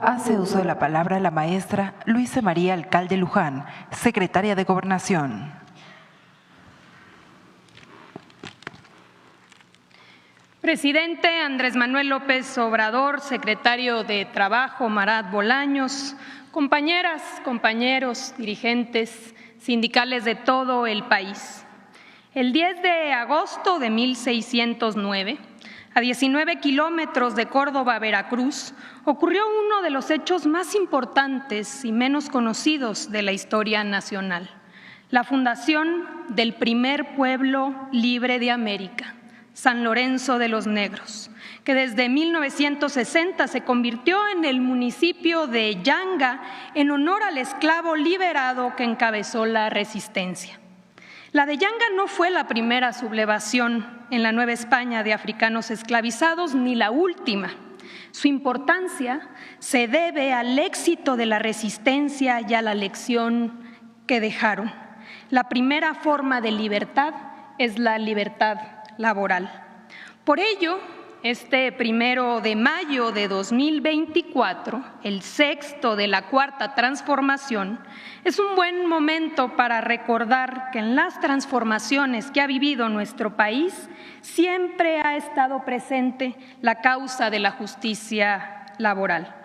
Hace uso de la palabra la maestra Luisa María Alcalde Luján, secretaria de Gobernación. Presidente Andrés Manuel López Obrador, secretario de Trabajo Marat Bolaños, compañeras, compañeros, dirigentes sindicales de todo el país. El 10 de agosto de 1609, a 19 kilómetros de Córdoba, Veracruz, ocurrió uno de los hechos más importantes y menos conocidos de la historia nacional: la fundación del primer pueblo libre de América, San Lorenzo de los Negros, que desde 1960 se convirtió en el municipio de Yanga en honor al esclavo liberado que encabezó la resistencia. La de Yanga no fue la primera sublevación en la Nueva España de africanos esclavizados, ni la última. Su importancia se debe al éxito de la resistencia y a la lección que dejaron. La primera forma de libertad es la libertad laboral. Por ello, este 1 de mayo de 2024, el sexto de la Cuarta Transformación, es un buen momento para recordar que en las transformaciones que ha vivido nuestro país siempre ha estado presente la causa de la justicia laboral.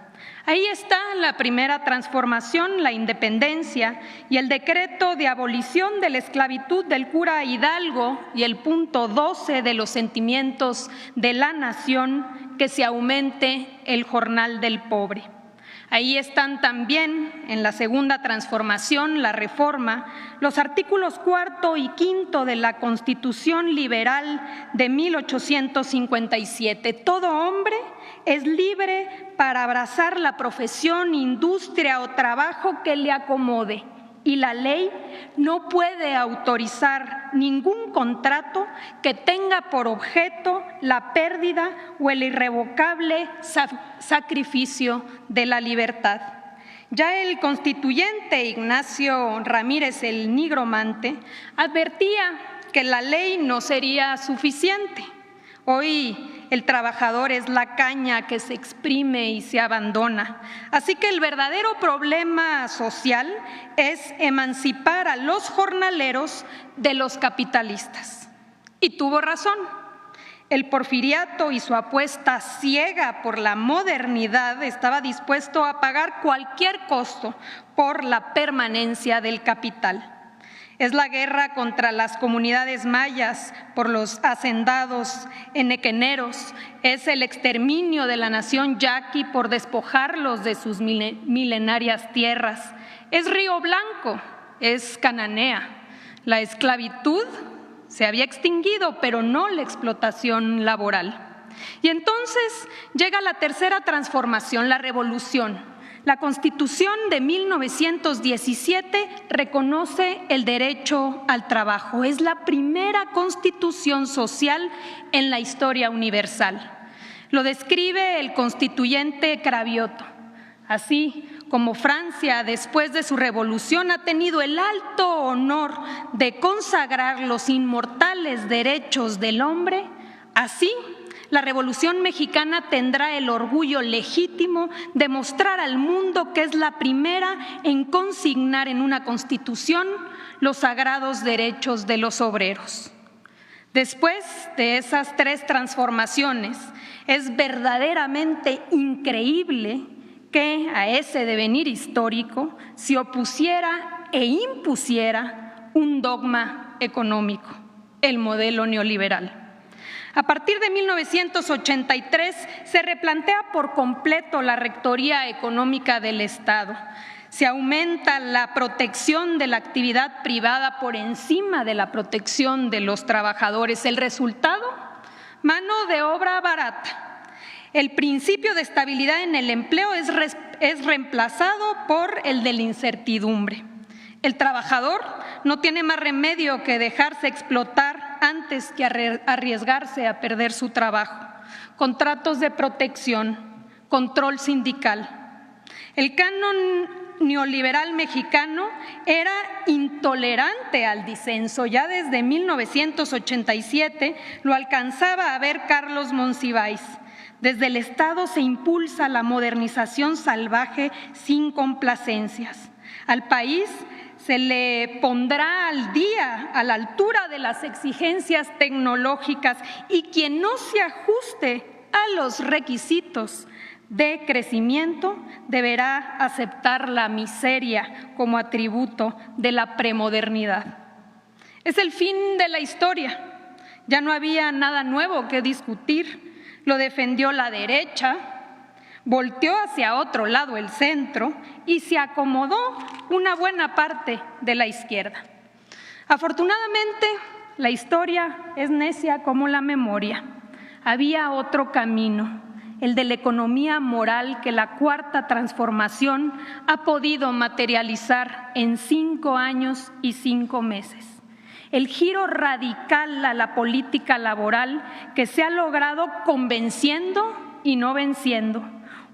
Ahí está la primera transformación, la independencia y el decreto de abolición de la esclavitud del cura Hidalgo y el punto 12 de los sentimientos de la nación, que se aumente el jornal del pobre. Ahí están también, en la segunda transformación, la reforma, los artículos 4 y 5 de la Constitución Liberal de 1857. Todo hombre es libre para abrazar la profesión, industria o trabajo que le acomode, y la ley no puede autorizar ningún contrato que tenga por objeto la pérdida o el irrevocable sacrificio de la libertad. Ya el constituyente Ignacio Ramírez el Nigromante advertía que la ley no sería suficiente. Hoy el trabajador es la caña que se exprime y se abandona. Así que el verdadero problema social es emancipar a los jornaleros de los capitalistas. Y tuvo razón. El porfiriato y su apuesta ciega por la modernidad estaba dispuesto a pagar cualquier costo por la permanencia del capital. Es la guerra contra las comunidades mayas por los hacendados enequeneros, es el exterminio de la nación yaqui por despojarlos de sus milenarias tierras, es Río Blanco, es Cananea. La esclavitud se había extinguido, pero no la explotación laboral. Y entonces llega la tercera transformación, la revolución. La Constitución de 1917 reconoce el derecho al trabajo. Es la primera constitución social en la historia universal. Lo describe el constituyente Cravioto. Así como Francia, después de su revolución, ha tenido el alto honor de consagrar los inmortales derechos del hombre, así la Revolución Mexicana tendrá el orgullo legítimo de mostrar al mundo que es la primera en consignar en una Constitución los sagrados derechos de los obreros. Después de esas tres transformaciones, es verdaderamente increíble que a ese devenir histórico se opusiera e impusiera un dogma económico, el modelo neoliberal. A partir de 1983 se replantea por completo la rectoría económica del Estado. Se aumenta la protección de la actividad privada por encima de la protección de los trabajadores. ¿El resultado? Mano de obra barata. El principio de estabilidad en el empleo es reemplazado por el de la incertidumbre. El trabajador no tiene más remedio que dejarse explotar antes que arriesgarse a perder su trabajo. Contratos de protección, control sindical. El canon neoliberal mexicano era intolerante al disenso. Ya desde 1987 lo alcanzaba a ver Carlos Monsiváis. Desde el Estado se impulsa la modernización salvaje sin complacencias. Al país se le pondrá al día, a la altura de las exigencias tecnológicas, y quien no se ajuste a los requisitos de crecimiento deberá aceptar la miseria como atributo de la premodernidad. Es el fin de la historia. Ya no había nada nuevo que discutir. Lo defendió la derecha, volteó hacia otro lado el centro y se acomodó una buena parte de la izquierda. Afortunadamente, la historia es necia como la memoria. Había otro camino, el de la economía moral que la Cuarta Transformación ha podido materializar en 5 años y 5 meses. El giro radical a la política laboral que se ha logrado convenciendo y no venciendo.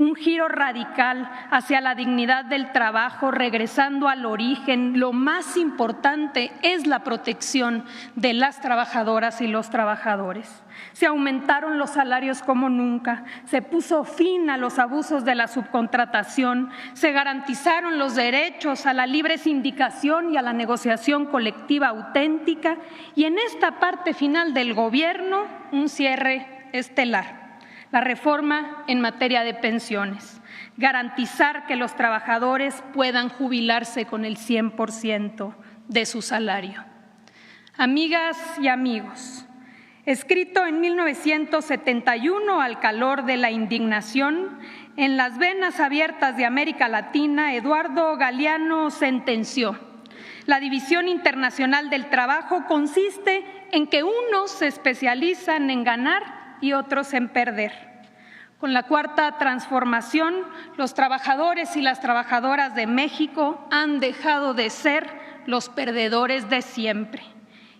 un giro radical hacia la dignidad del trabajo, regresando al origen. Lo más importante es la protección de las trabajadoras y los trabajadores. Se aumentaron los salarios como nunca, se puso fin a los abusos de la subcontratación, se garantizaron los derechos a la libre sindicación y a la negociación colectiva auténtica, y en esta parte final del gobierno, un cierre estelar. La reforma en materia de pensiones, garantizar que los trabajadores puedan jubilarse con el 100% de su salario. Amigas y amigos, escrito en 1971 al calor de la indignación, en las venas abiertas de América Latina, Eduardo Galeano sentenció: la división internacional del trabajo consiste en que unos se especializan en ganar y otros en perder. Con la Cuarta Transformación, los trabajadores y las trabajadoras de México han dejado de ser los perdedores de siempre.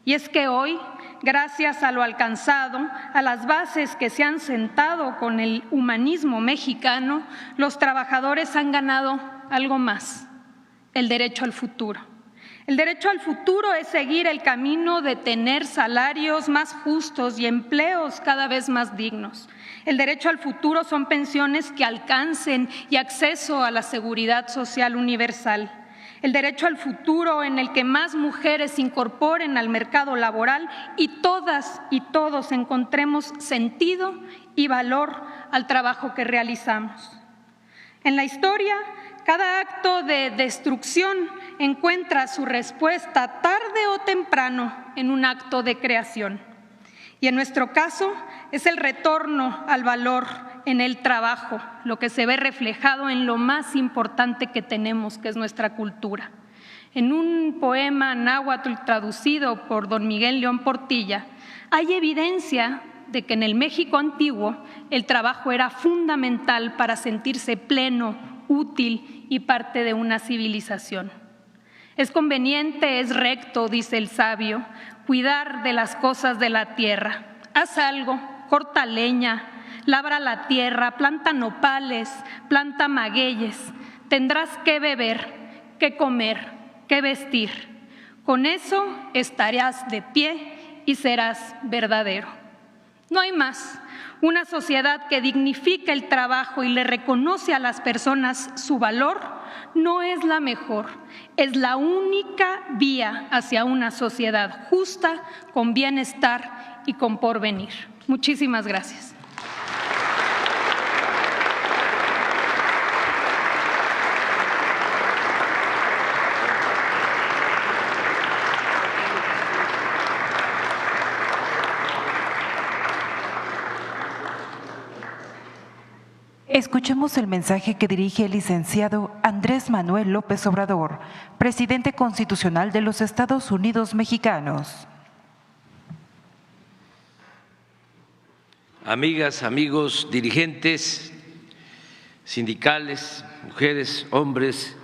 Y es que hoy, gracias a lo alcanzado, a las bases que se han sentado con el humanismo mexicano, los trabajadores han ganado algo más: el derecho al futuro. El derecho al futuro es seguir el camino de tener salarios más justos y empleos cada vez más dignos. El derecho al futuro son pensiones que alcancen y acceso a la seguridad social universal. El derecho al futuro en el que más mujeres se incorporen al mercado laboral y todas y todos encontremos sentido y valor al trabajo que realizamos. En la historia, cada acto de destrucción encuentra su respuesta tarde o temprano en un acto de creación. Y en nuestro caso es el retorno al valor en el trabajo, lo que se ve reflejado en lo más importante que tenemos, que es nuestra cultura. En un poema náhuatl traducido por don Miguel León Portilla, hay evidencia de que en el México antiguo el trabajo era fundamental para sentirse pleno, útil y parte de una civilización. Es conveniente, es recto, dice el sabio, cuidar de las cosas de la tierra. Haz algo, corta leña, labra la tierra, planta nopales, planta magueyes. Tendrás que beber, que comer, que vestir. Con eso estarás de pie y serás verdadero. No hay más. Una sociedad que dignifica el trabajo y le reconoce a las personas su valor no es la mejor, es la única vía hacia una sociedad justa, con bienestar y con porvenir. Muchísimas gracias. Escuchemos el mensaje que dirige el licenciado Andrés Manuel López Obrador, presidente constitucional de los Estados Unidos Mexicanos. Amigas, amigos, dirigentes sindicales, mujeres, hombres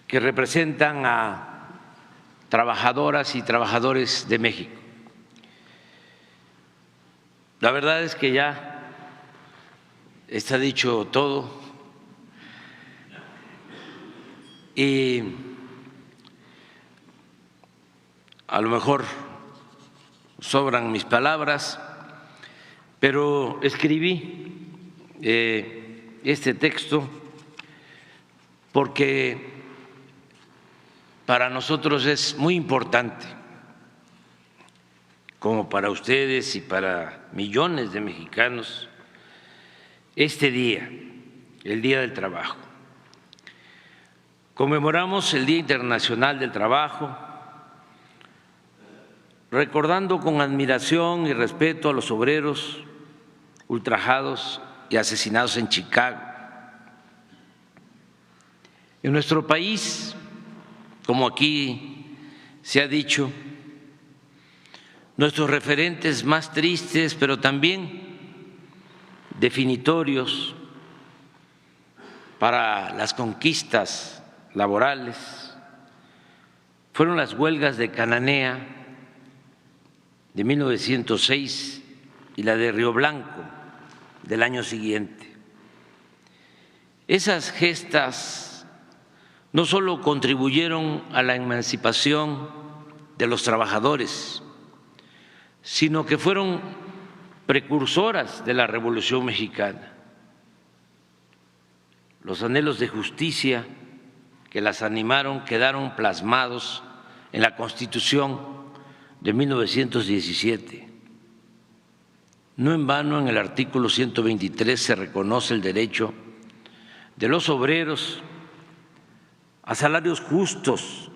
que representan a trabajadoras y trabajadores de México. La verdad es que ya está dicho todo y a lo mejor sobran mis palabras, pero escribí este texto porque para nosotros es muy importante, como para ustedes y para millones de mexicanos, este día, el Día del Trabajo. Conmemoramos el Día Internacional del Trabajo, recordando con admiración y respeto a los obreros ultrajados y asesinados en Chicago. En nuestro país, como aquí se ha dicho, nuestros referentes más tristes, pero también definitorios para las conquistas laborales fueron las huelgas de Cananea de 1906 y la de Río Blanco del año siguiente. Esas gestas no solo contribuyeron a la emancipación de los trabajadores, sino que fueron precursoras de la Revolución Mexicana. Los anhelos de justicia que las animaron quedaron plasmados en la Constitución de 1917. No en vano, en el artículo 123 se reconoce el derecho de los obreros a salarios justos,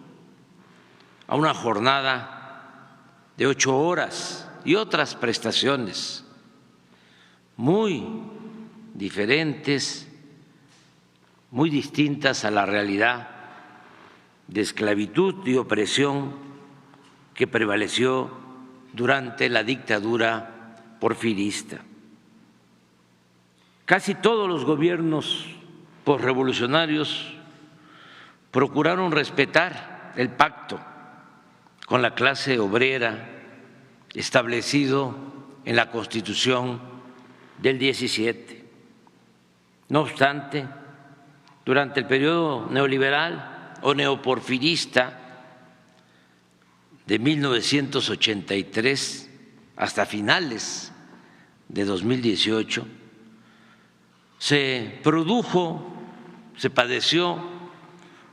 a una jornada de 8 horas y otras prestaciones muy diferentes, muy distintas a la realidad de esclavitud y opresión que prevaleció durante la dictadura porfirista. Casi todos los gobiernos posrevolucionarios procuraron respetar el pacto con la clase obrera establecido en la Constitución del 17. No obstante, durante el periodo neoliberal o neoporfirista de 1983 hasta finales de 2018, se padeció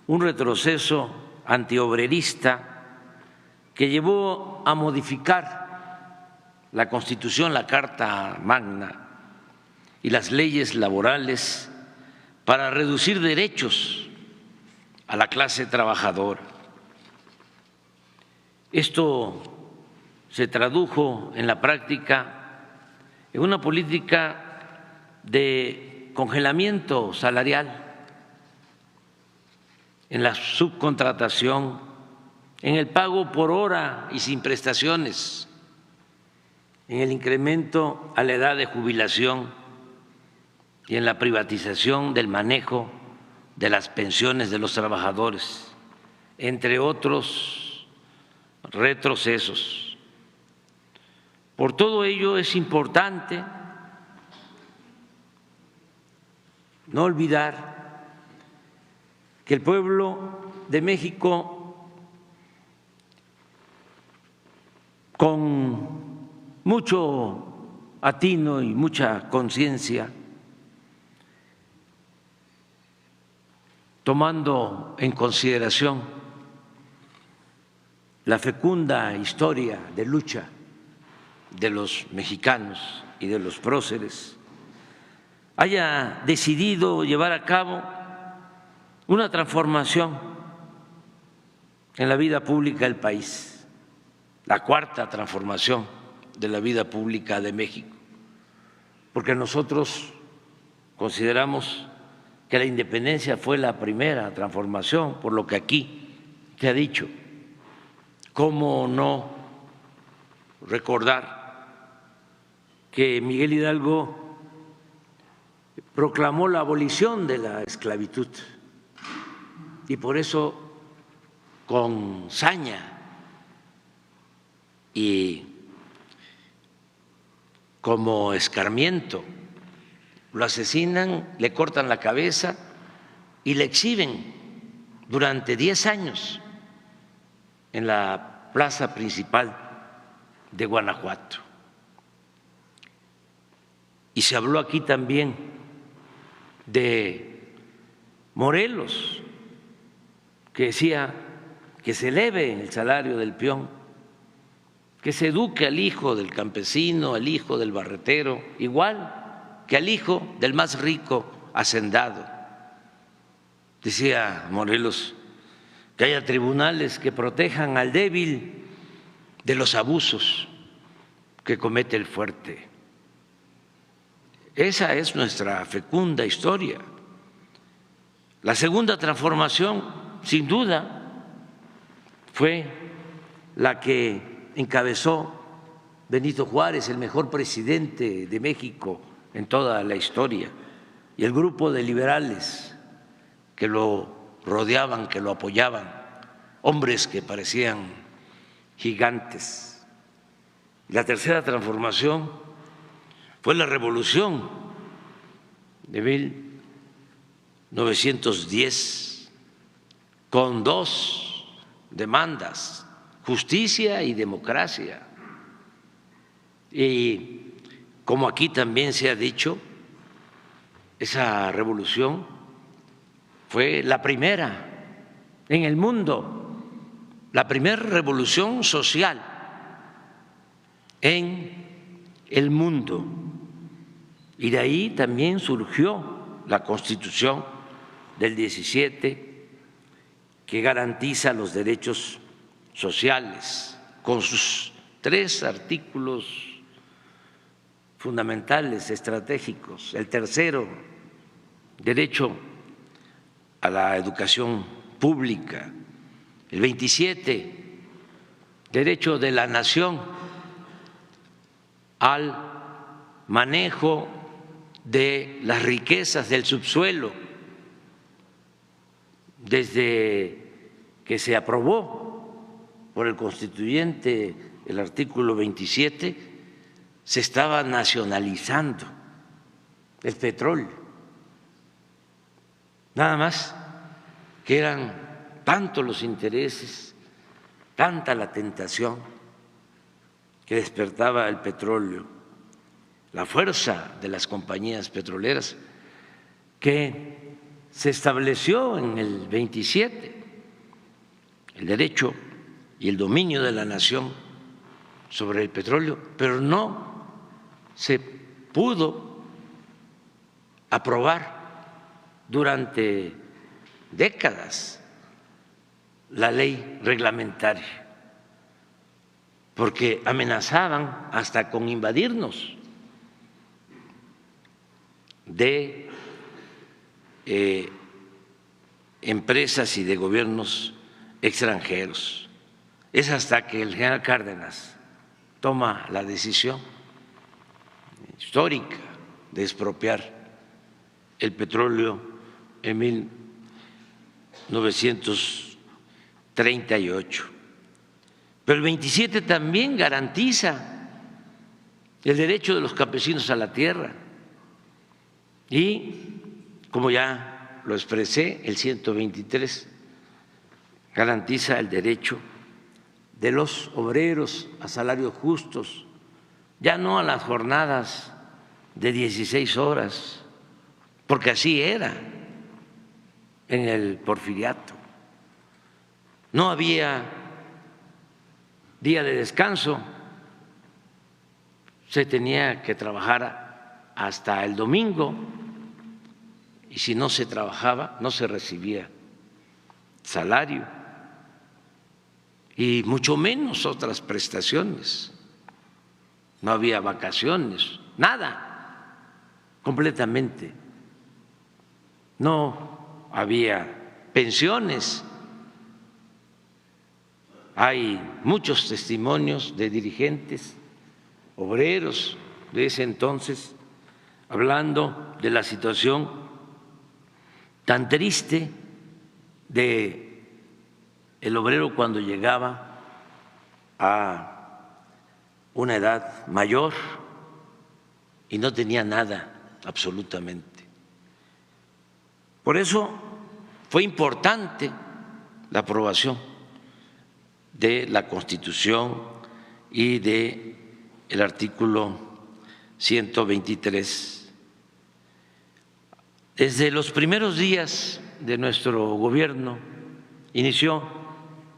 un retroceso antiobrerista que llevó a modificar la Constitución, la Carta Magna y las leyes laborales para reducir derechos a la clase trabajadora. Esto se tradujo en la práctica en una política de congelamiento salarial, en la subcontratación, en el pago por hora y sin prestaciones, en el incremento a la edad de jubilación y en la privatización del manejo de las pensiones de los trabajadores, entre otros retrocesos. Por todo ello es importante no olvidar que el pueblo de México, con mucho atino y mucha conciencia, tomando en consideración la fecunda historia de lucha de los mexicanos y de los próceres, haya decidido llevar a cabo una transformación en la vida pública del país, la cuarta transformación de la vida pública de México, porque nosotros consideramos que la independencia fue la primera transformación, por lo que aquí se ha dicho. ¿Cómo no recordar que Miguel Hidalgo proclamó la abolición de la esclavitud y por eso con saña y como escarmiento lo asesinan, le cortan la cabeza y le exhiben durante 10 años en la plaza principal de Guanajuato? Y se habló aquí también de Morelos, que decía que se eleve el salario del peón, que se eduque al hijo del campesino, al hijo del barretero, igual que al hijo del más rico hacendado. Decía Morelos que haya tribunales que protejan al débil de los abusos que comete el fuerte. Esa es nuestra fecunda historia. La segunda transformación, sin duda, fue la que encabezó Benito Juárez, el mejor presidente de México en toda la historia, y el grupo de liberales que lo rodeaban, que lo apoyaban, hombres que parecían gigantes. La tercera transformación fue la revolución de 1910 con dos demandas: justicia y democracia. Y como aquí también se ha dicho, esa revolución fue la primera en el mundo, la primera revolución social en el mundo. Y de ahí también surgió la Constitución del 17, que garantiza los derechos sociales con sus 3 artículos fundamentales, estratégicos. El tercero, derecho a la educación pública. El 27, derecho de la nación al manejo de las riquezas del subsuelo. Desde que se aprobó por el constituyente el artículo 27, se estaba nacionalizando el petróleo. Nada más que eran tantos los intereses, tanta la tentación que despertaba el petróleo, la fuerza de las compañías petroleras, que se estableció en el 27 el derecho y el dominio de la nación sobre el petróleo, pero no se pudo aprobar durante décadas la ley reglamentaria, porque amenazaban hasta con invadirnos de empresas y de gobiernos extranjeros. Es hasta que el general Cárdenas toma la decisión histórica de expropiar el petróleo en 1938. Pero el 27 también garantiza el derecho de los campesinos a la tierra y, como ya lo expresé, el 123 garantiza el derecho de los obreros a salarios justos, ya no a las jornadas de 16 horas, porque así era en el porfiriato. No había día de descanso, se tenía que trabajar hasta el domingo y si no se trabajaba no se recibía salario y mucho menos otras prestaciones. No había vacaciones, nada, completamente. No había pensiones. Hay muchos testimonios de dirigentes obreros de ese entonces hablando de la situación tan triste de el obrero cuando llegaba a una edad mayor y no tenía nada, absolutamente. Por eso fue importante la aprobación de la Constitución y de el artículo 123. Desde los primeros días de nuestro gobierno inició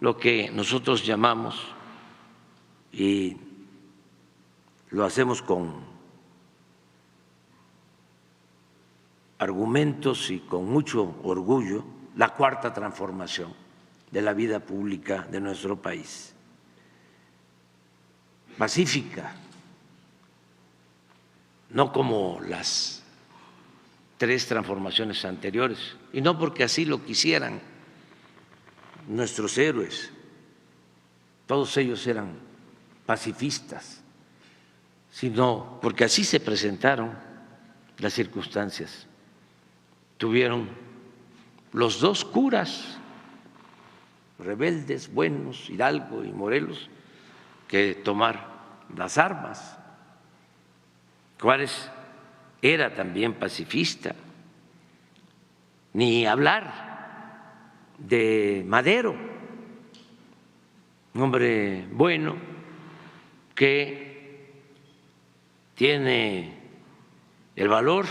lo que nosotros llamamos, y lo hacemos con argumentos y con mucho orgullo, la cuarta transformación de la vida pública de nuestro país. Pacífica, no como las 3 transformaciones anteriores, y no porque así lo quisieran nuestros héroes, todos ellos eran pacifistas, sino porque así se presentaron las circunstancias. Tuvieron los 2 curas rebeldes, buenos, Hidalgo y Morelos, que tomar las armas. Juárez era también pacifista. Ni hablar de Madero, un hombre bueno que tiene el valor,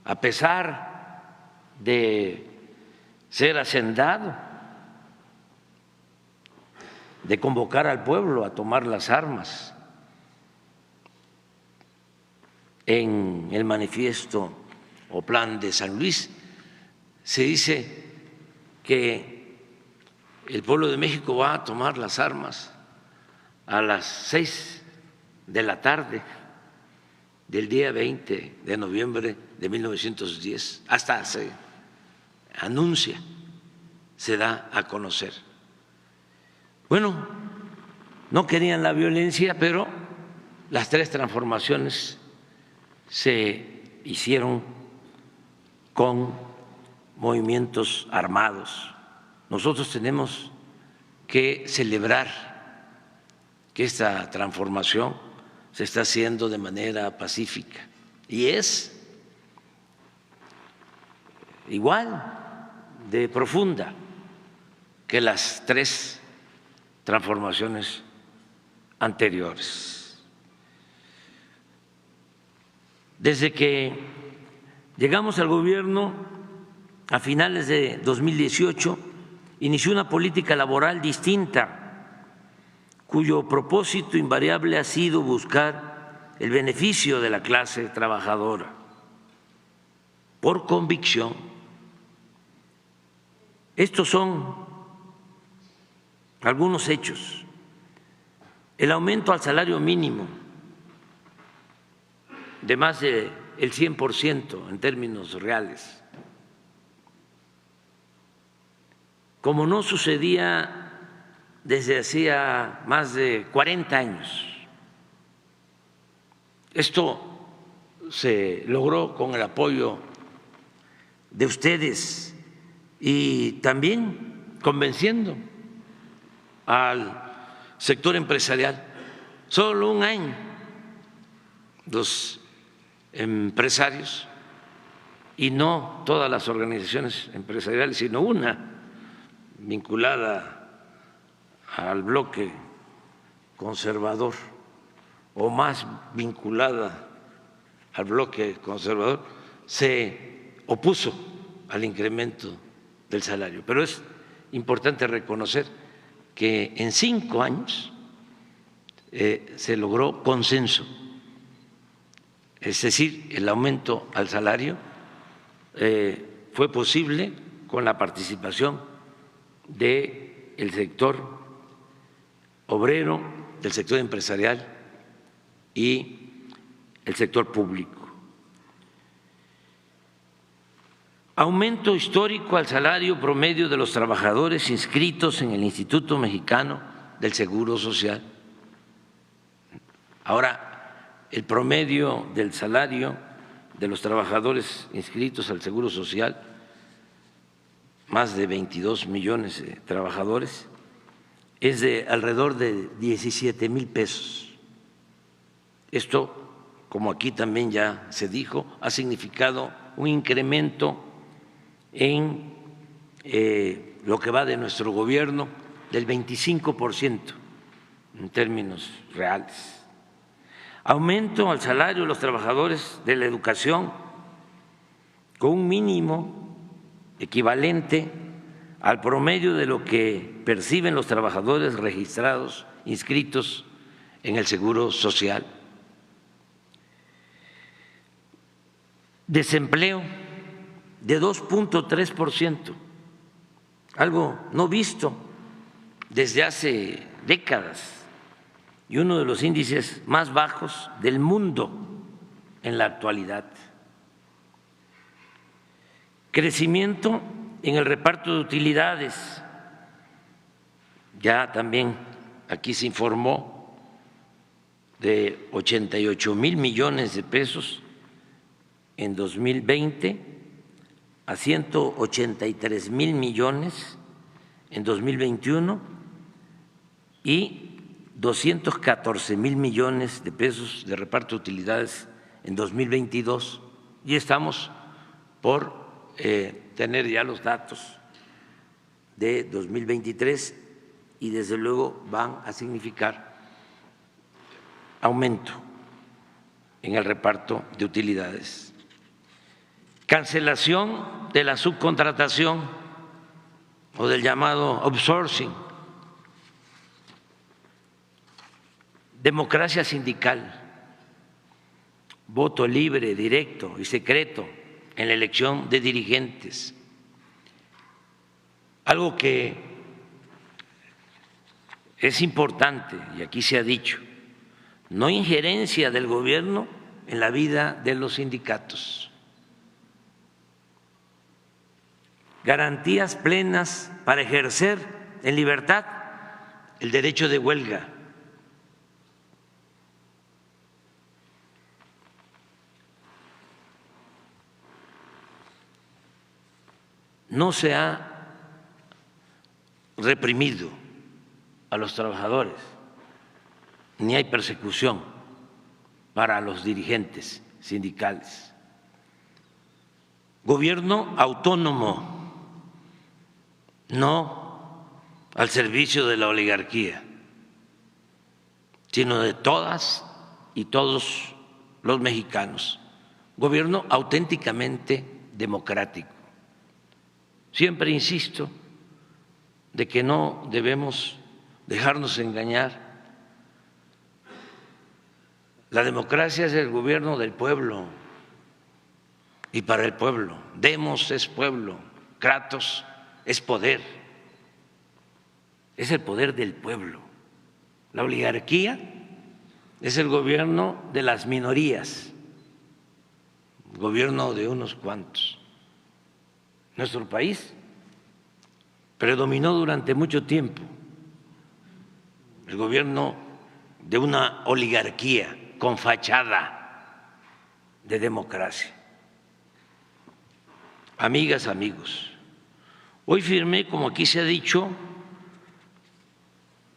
a pesar de ser hacendado, de convocar al pueblo a tomar las armas. En el manifiesto o plan de San Luis se dice que el pueblo de México va a tomar las armas a las 6 de la tarde del día 20 de noviembre de 1910, hasta se anuncia, se da a conocer. Bueno, no querían la violencia, pero las tres transformaciones se hicieron con movimientos armados. Nosotros tenemos que celebrar que esta transformación se está haciendo de manera pacífica y es igual de profunda que las tres transformaciones anteriores. Desde que llegamos al gobierno a finales de 2018, inició una política laboral distinta, cuyo propósito invariable ha sido buscar el beneficio de la clase trabajadora. Por convicción, estos son algunos hechos. El aumento al salario mínimo de más del 100% en términos reales, como no sucedía desde hacía más de 40 años. Esto se logró con el apoyo de ustedes y también convenciendo al sector empresarial. Solo un año los empresarios, y no todas las organizaciones empresariales, sino una vinculada al bloque conservador o más vinculada al bloque conservador, se opuso al incremento del salario. Pero es importante reconocer que en 5 años se logró consenso, es decir, el aumento al salario fue posible con la participación del sector obrero, del sector empresarial y el sector público. Aumento histórico al salario promedio de los trabajadores inscritos en el Instituto Mexicano del Seguro Social. Ahora, el promedio del salario de los trabajadores inscritos al Seguro Social, más de 22 millones de trabajadores, es de alrededor de 17,000 pesos. Esto, como aquí también ya se dijo, ha significado un incremento en lo que va de nuestro gobierno del 25% en términos reales. Aumento al salario de los trabajadores de la educación con un mínimo equivalente al promedio de lo que perciben los trabajadores registrados, inscritos en el Seguro Social. Desempleo de 2.3%, algo no visto desde hace décadas y uno de los índices más bajos del mundo en la actualidad. Crecimiento en el reparto de utilidades. Ya también aquí se informó de 88,000 millones de pesos en 2020 a 183,000 millones en 2021 y 214,000 millones de pesos de reparto de utilidades en 2022 y estamos por tener ya los datos de 2023 y desde luego van a significar aumento en el reparto de utilidades. Cancelación de la subcontratación o del llamado outsourcing. Democracia sindical, voto libre, directo y secreto en la elección de dirigentes. Algo que es importante, y aquí se ha dicho, no injerencia del gobierno en la vida de los sindicatos. Garantías plenas para ejercer en libertad el derecho de huelga. No se ha reprimido a los trabajadores, ni hay persecución para los dirigentes sindicales. Gobierno autónomo, no al servicio de la oligarquía, sino de todas y todos los mexicanos. Gobierno auténticamente democrático. Siempre insisto de que no debemos dejarnos engañar. La democracia es el gobierno del pueblo y para el pueblo. Demos es pueblo, kratos es poder, es el poder del pueblo. La oligarquía es el gobierno de las minorías, gobierno de unos cuantos. Nuestro país predominó durante mucho tiempo el gobierno de una oligarquía con fachada de democracia. Amigas, amigos, hoy firmé, como aquí se ha dicho,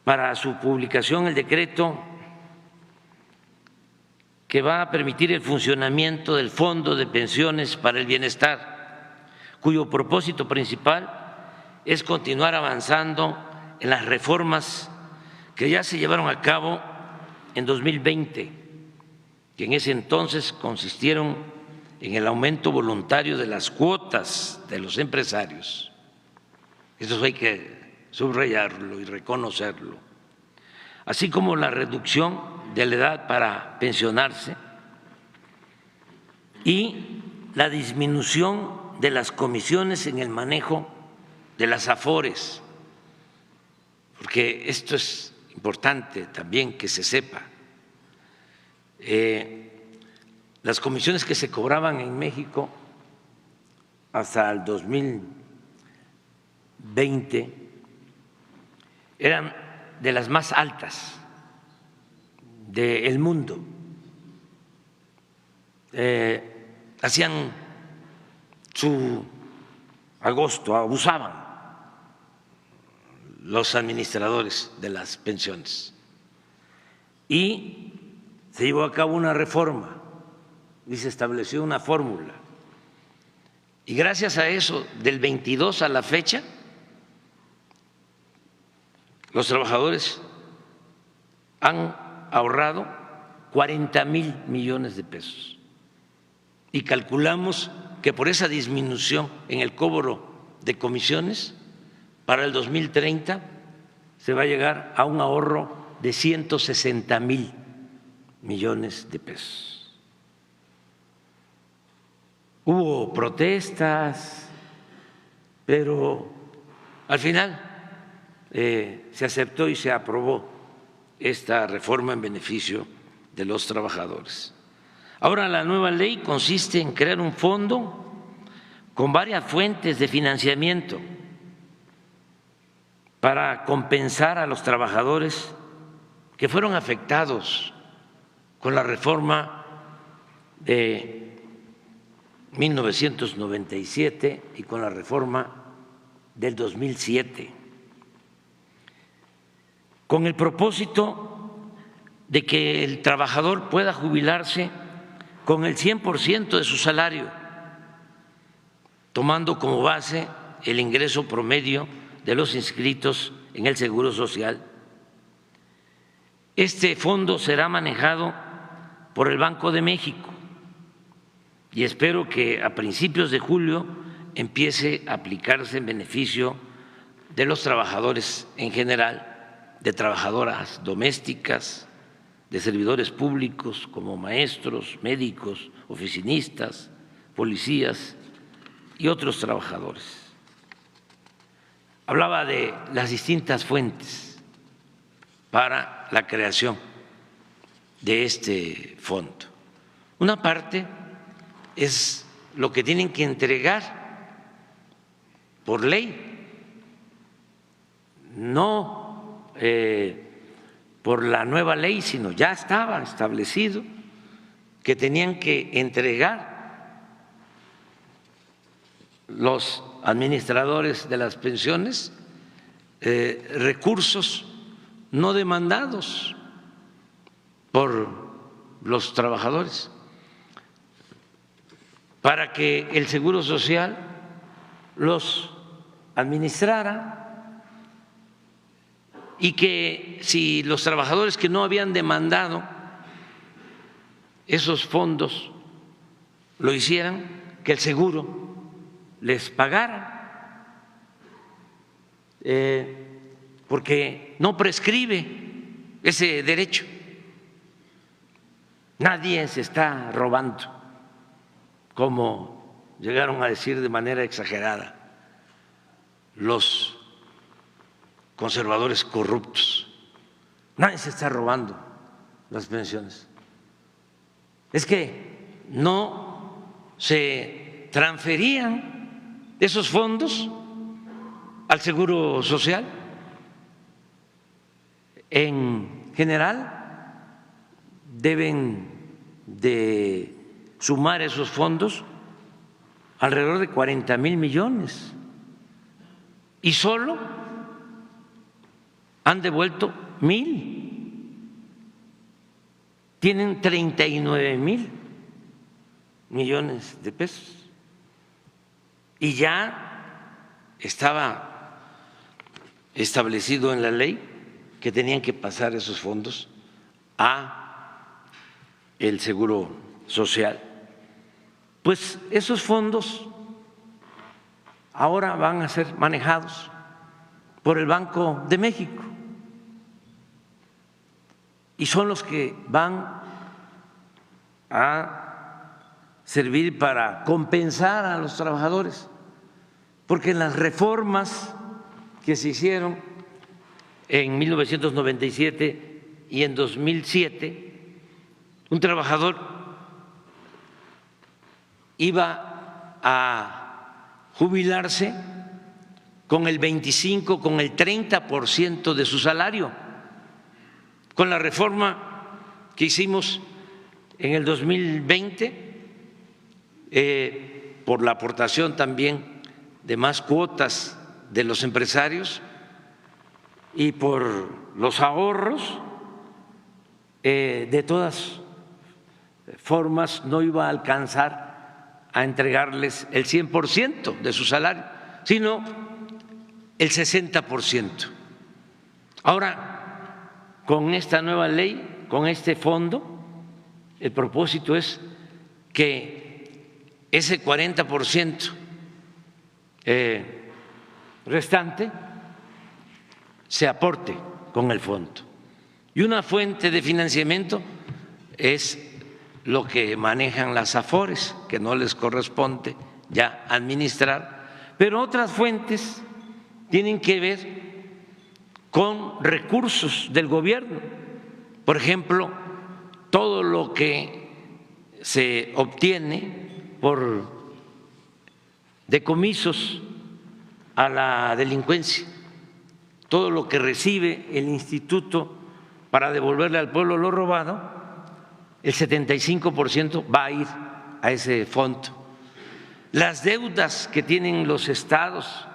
para su publicación el decreto que va a permitir el funcionamiento del Fondo de Pensiones para el Bienestar, cuyo propósito principal es continuar avanzando en las reformas que ya se llevaron a cabo en 2020, que en ese entonces consistieron en el aumento voluntario de las cuotas de los empresarios. Eso hay que subrayarlo y reconocerlo, así como la reducción de la edad para pensionarse y la disminución de las comisiones en el manejo de las afores, porque esto es importante también que se sepa. Las comisiones que se cobraban en México hasta el 2020 eran de las más altas del mundo. Hacían su agosto, abusaban los administradores de las pensiones. Y se llevó a cabo una reforma y se estableció una fórmula. Y gracias a eso, del 22 a la fecha, los trabajadores han ahorrado 40,000 millones de pesos. Y calculamos que por esa disminución en el cobro de comisiones, para el 2030 se va a llegar a un ahorro de 160,000 millones de pesos. Hubo protestas, pero al final se aceptó y se aprobó esta reforma en beneficio de los trabajadores. Ahora la nueva ley consiste en crear un fondo con varias fuentes de financiamiento para compensar a los trabajadores que fueron afectados con la reforma de 1997 y con la reforma del 2007, con el propósito de que el trabajador pueda jubilarse con el 100% de su salario, tomando como base el ingreso promedio de los inscritos en el Seguro Social. Este fondo será manejado por el Banco de México y espero que a principios de julio empiece a aplicarse en beneficio de los trabajadores en general, de trabajadoras domésticas, de servidores públicos como maestros, médicos, oficinistas, policías y otros trabajadores. Hablaba de las distintas fuentes para la creación de este fondo. Una parte es lo que tienen que entregar por ley, no por la nueva ley, sino ya estaba establecido que tenían que entregar los administradores de las pensiones recursos no demandados por los trabajadores para que el Seguro Social los administrara, y que si los trabajadores que no habían demandado esos fondos lo hicieran, que el seguro les pagara, porque no prescribe ese derecho. Nadie se está robando, como llegaron a decir de manera exagerada los conservadores corruptos. Nadie se está robando las pensiones. Es que no se transferían esos fondos al Seguro Social. En general deben de sumar esos fondos alrededor de 40,000 millones y solo han devuelto 1,000, tienen 39,000 millones de pesos y ya estaba establecido en la ley que tenían que pasar esos fondos a el Seguro Social. Pues esos fondos ahora van a ser manejados por el Banco de México y son los que van a servir para compensar a los trabajadores, porque en las reformas que se hicieron en 1997 y en 2007, un trabajador iba a jubilarse con el 25, con el 30% de su salario. Con la reforma que hicimos en el 2020, por la aportación también de más cuotas de los empresarios y por los ahorros, de todas formas no iba a alcanzar a entregarles el 100% de su salario, sino el 60%. Ahora, con esta nueva ley, con este fondo, el propósito es que ese 40% restante se aporte con el fondo. Y una fuente de financiamiento es lo que manejan las AFORES, que no les corresponde ya administrar, pero otras fuentes tienen que ver con recursos del gobierno. Por ejemplo, todo lo que se obtiene por decomisos a la delincuencia, todo lo que recibe el instituto para devolverle al pueblo lo robado, el 75% va a ir a ese fondo. Las deudas que tienen los estados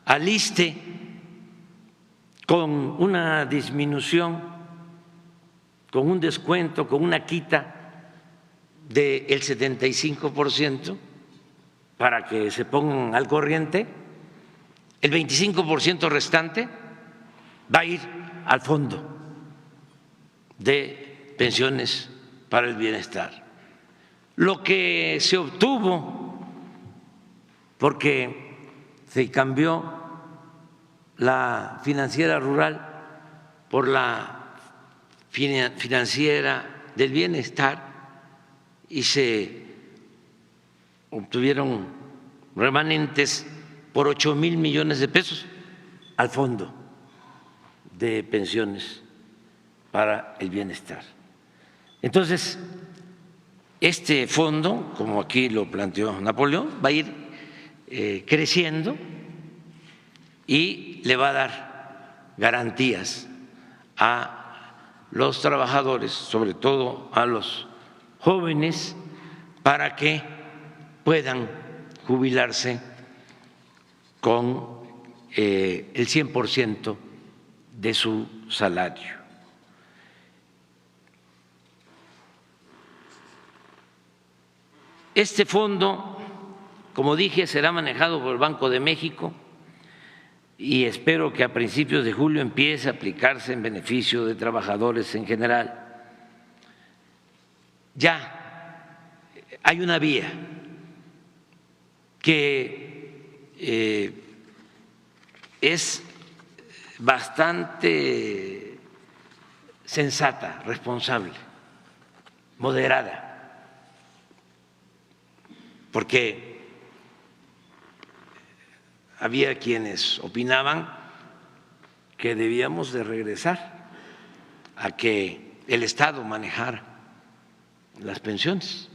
al ISSSTE, con una disminución, con un descuento, con una quita del 75% para que se pongan al corriente. El 25% restante va a ir al fondo de pensiones para el bienestar. Lo que se obtuvo porque se cambió la financiera rural por la financiera del bienestar y se obtuvieron remanentes por 8,000 millones de pesos al fondo de pensiones para el bienestar. Entonces, este fondo, como aquí lo planteó Napoleón, va a ir creciendo y le va a dar garantías a los trabajadores, sobre todo a los jóvenes, para que puedan jubilarse con el 100% de su salario. Este fondo, como dije, será manejado por el Banco de México y espero que a principios de julio empiece a aplicarse en beneficio de trabajadores en general. Ya hay una vía que es bastante sensata, responsable, moderada, porque había quienes opinaban que debíamos de regresar a que el Estado manejara las pensiones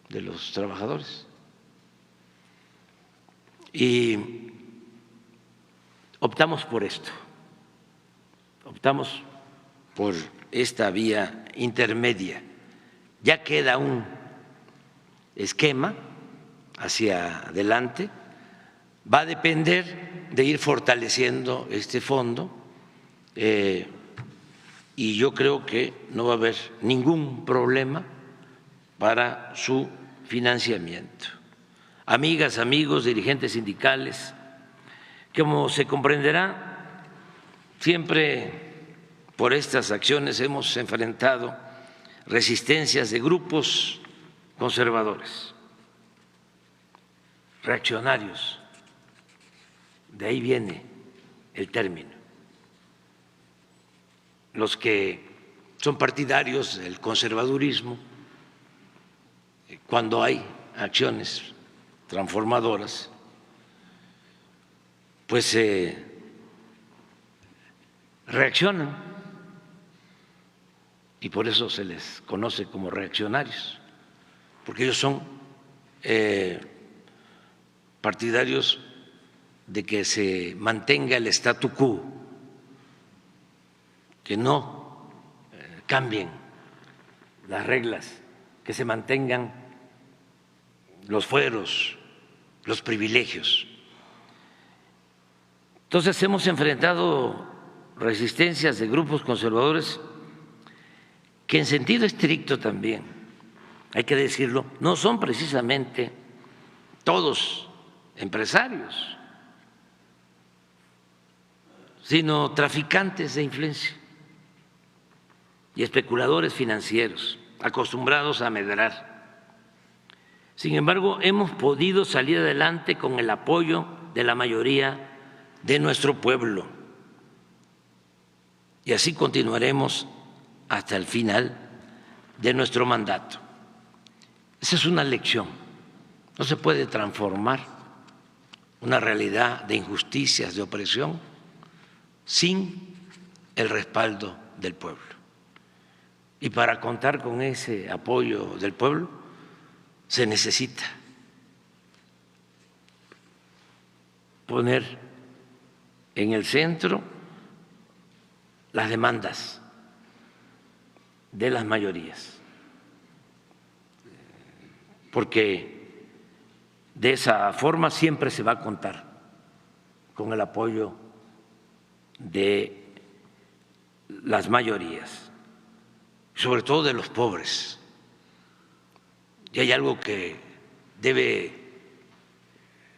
de los trabajadores. Y optamos por esto, optamos por esta vía intermedia. Ya queda un esquema hacia adelante, va a depender de ir fortaleciendo este fondo y yo creo que no va a haber ningún problema para su financiamiento. Amigas, amigos, dirigentes sindicales, como se comprenderá, siempre por estas acciones hemos enfrentado resistencias de grupos conservadores, reaccionarios, de ahí viene el término, los que son partidarios del conservadurismo, cuando hay acciones transformadoras, pues reaccionan y por eso se les conoce como reaccionarios, porque ellos son partidarios de que se mantenga el statu quo, que no cambien las reglas, que se mantengan los fueros, los privilegios. Entonces hemos enfrentado resistencias de grupos conservadores que en sentido estricto también, hay que decirlo, no son precisamente todos empresarios, sino traficantes de influencia y especuladores financieros acostumbrados a medrar. Sin embargo, hemos podido salir adelante con el apoyo de la mayoría de nuestro pueblo y así continuaremos hasta el final de nuestro mandato. Esa es una lección. No se puede transformar una realidad de injusticias, de opresión, sin el respaldo del pueblo. Y para contar con ese apoyo del pueblo se necesita poner en el centro las demandas de las mayorías, porque de esa forma siempre se va a contar con el apoyo de las mayorías, sobre todo de los pobres, Y hay algo que debe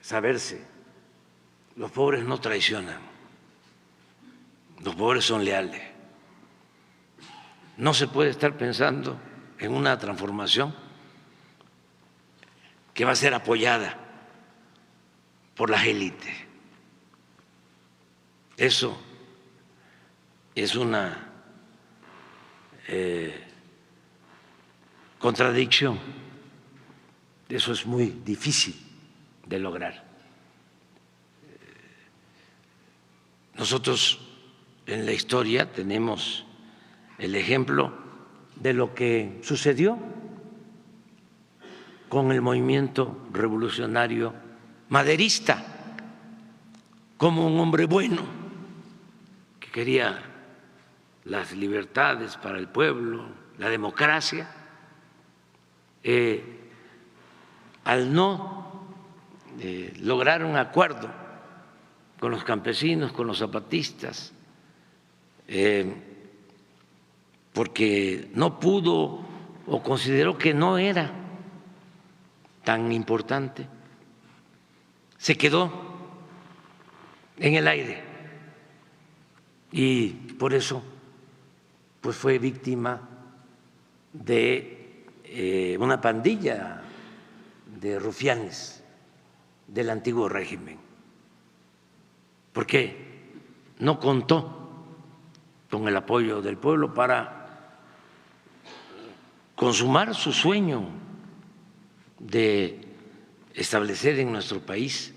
saberse: los pobres no traicionan, los pobres son leales. No se puede estar pensando en una transformación que va a ser apoyada por las élites. Eso es una contradicción. Eso es muy difícil de lograr. Nosotros en la historia tenemos el ejemplo de lo que sucedió con el movimiento revolucionario maderista, como un hombre bueno que quería las libertades para el pueblo, la democracia, al no lograr un acuerdo con los campesinos, con los zapatistas, porque no pudo o consideró que no era tan importante, se quedó en el aire y por eso pues fue víctima de una pandilla de rufianes del antiguo régimen, porque no contó con el apoyo del pueblo para consumar su sueño de establecer en nuestro país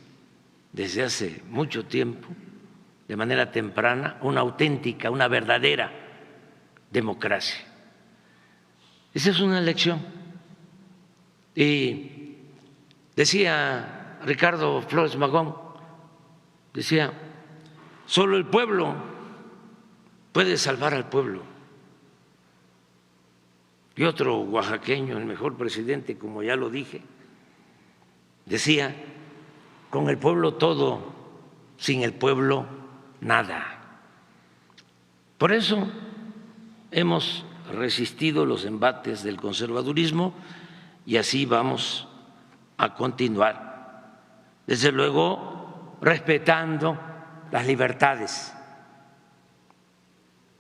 desde hace mucho tiempo, de manera temprana, una auténtica, una verdadera democracia. Esa es una lección. Y decía Ricardo Flores Magón, decía, solo el pueblo puede salvar al pueblo. Y otro oaxaqueño, el mejor presidente, como ya lo dije, decía, con el pueblo todo, sin el pueblo nada. Por eso hemos resistido los embates del conservadurismo y así vamos a continuar. Desde luego, respetando las libertades,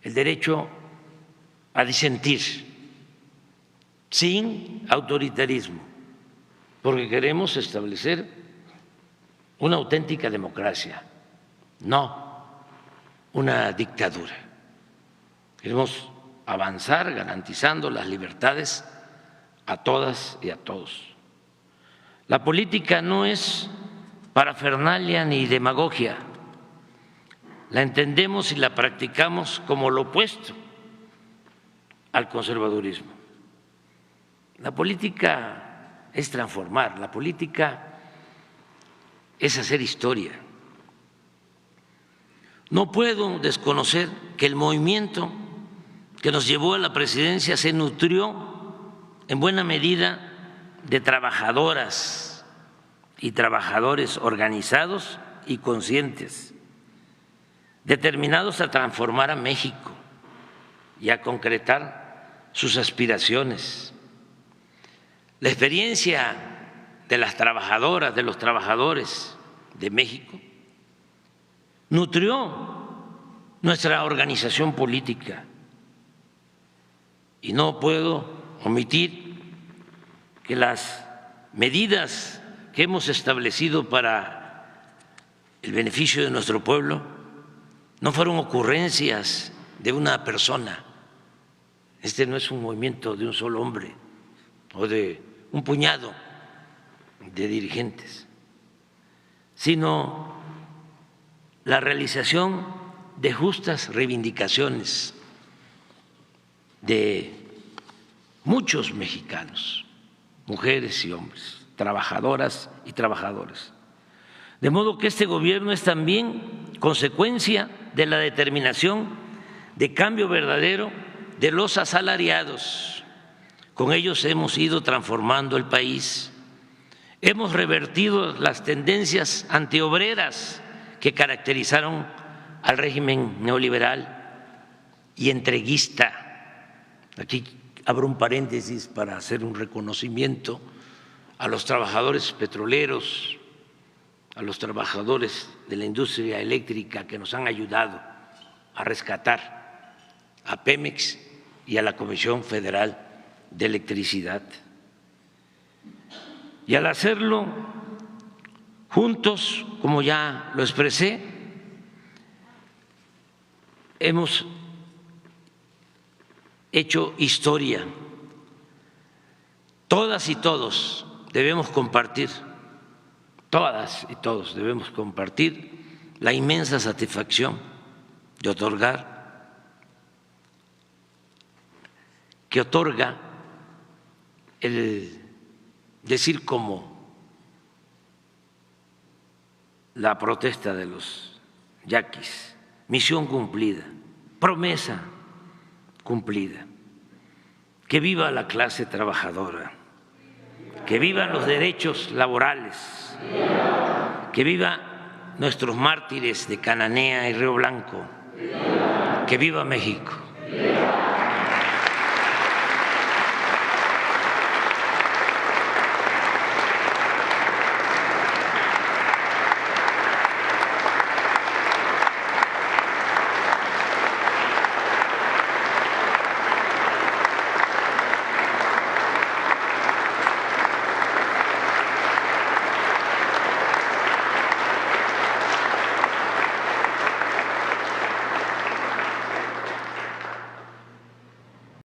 el derecho a disentir, sin autoritarismo, porque queremos establecer una auténtica democracia, no una dictadura. Queremos avanzar garantizando las libertades a todas y a todos. La política no es parafernalia ni demagogia. La entendemos y la practicamos como lo opuesto al conservadurismo. La política es transformar, la política es hacer historia. No puedo desconocer que el movimiento que nos llevó a la presidencia se nutrió en buena medida de trabajadoras y trabajadores organizados y conscientes, determinados a transformar a México y a concretar sus aspiraciones. La experiencia de las trabajadoras, de los trabajadores de México, nutrió nuestra organización política. Y no puedo omitir que las medidas que hemos establecido para el beneficio de nuestro pueblo no fueron ocurrencias de una persona. Este no es un movimiento de un solo hombre o de un puñado de dirigentes, sino la realización de justas reivindicaciones de muchos mexicanos, mujeres y hombres, trabajadoras y trabajadores. De modo que este gobierno es también consecuencia de la determinación de cambio verdadero de los asalariados. Con ellos hemos ido transformando el país. Hemos revertido las tendencias antiobreras que caracterizaron al régimen neoliberal y entreguista. Aquí abro un paréntesis para hacer un reconocimiento a los trabajadores petroleros, a los trabajadores de la industria eléctrica que nos han ayudado a rescatar a Pemex y a la Comisión Federal de Electricidad. Y al hacerlo juntos, como ya lo expresé, hemos hecho historia. Todas y todos debemos compartir, todas y todos debemos compartir la inmensa satisfacción de que otorga el decir como la protesta de los yaquis, misión cumplida, promesa cumplida. Que viva la clase trabajadora, que vivan los derechos laborales, que viva nuestros mártires de Cananea y Río Blanco, que viva México.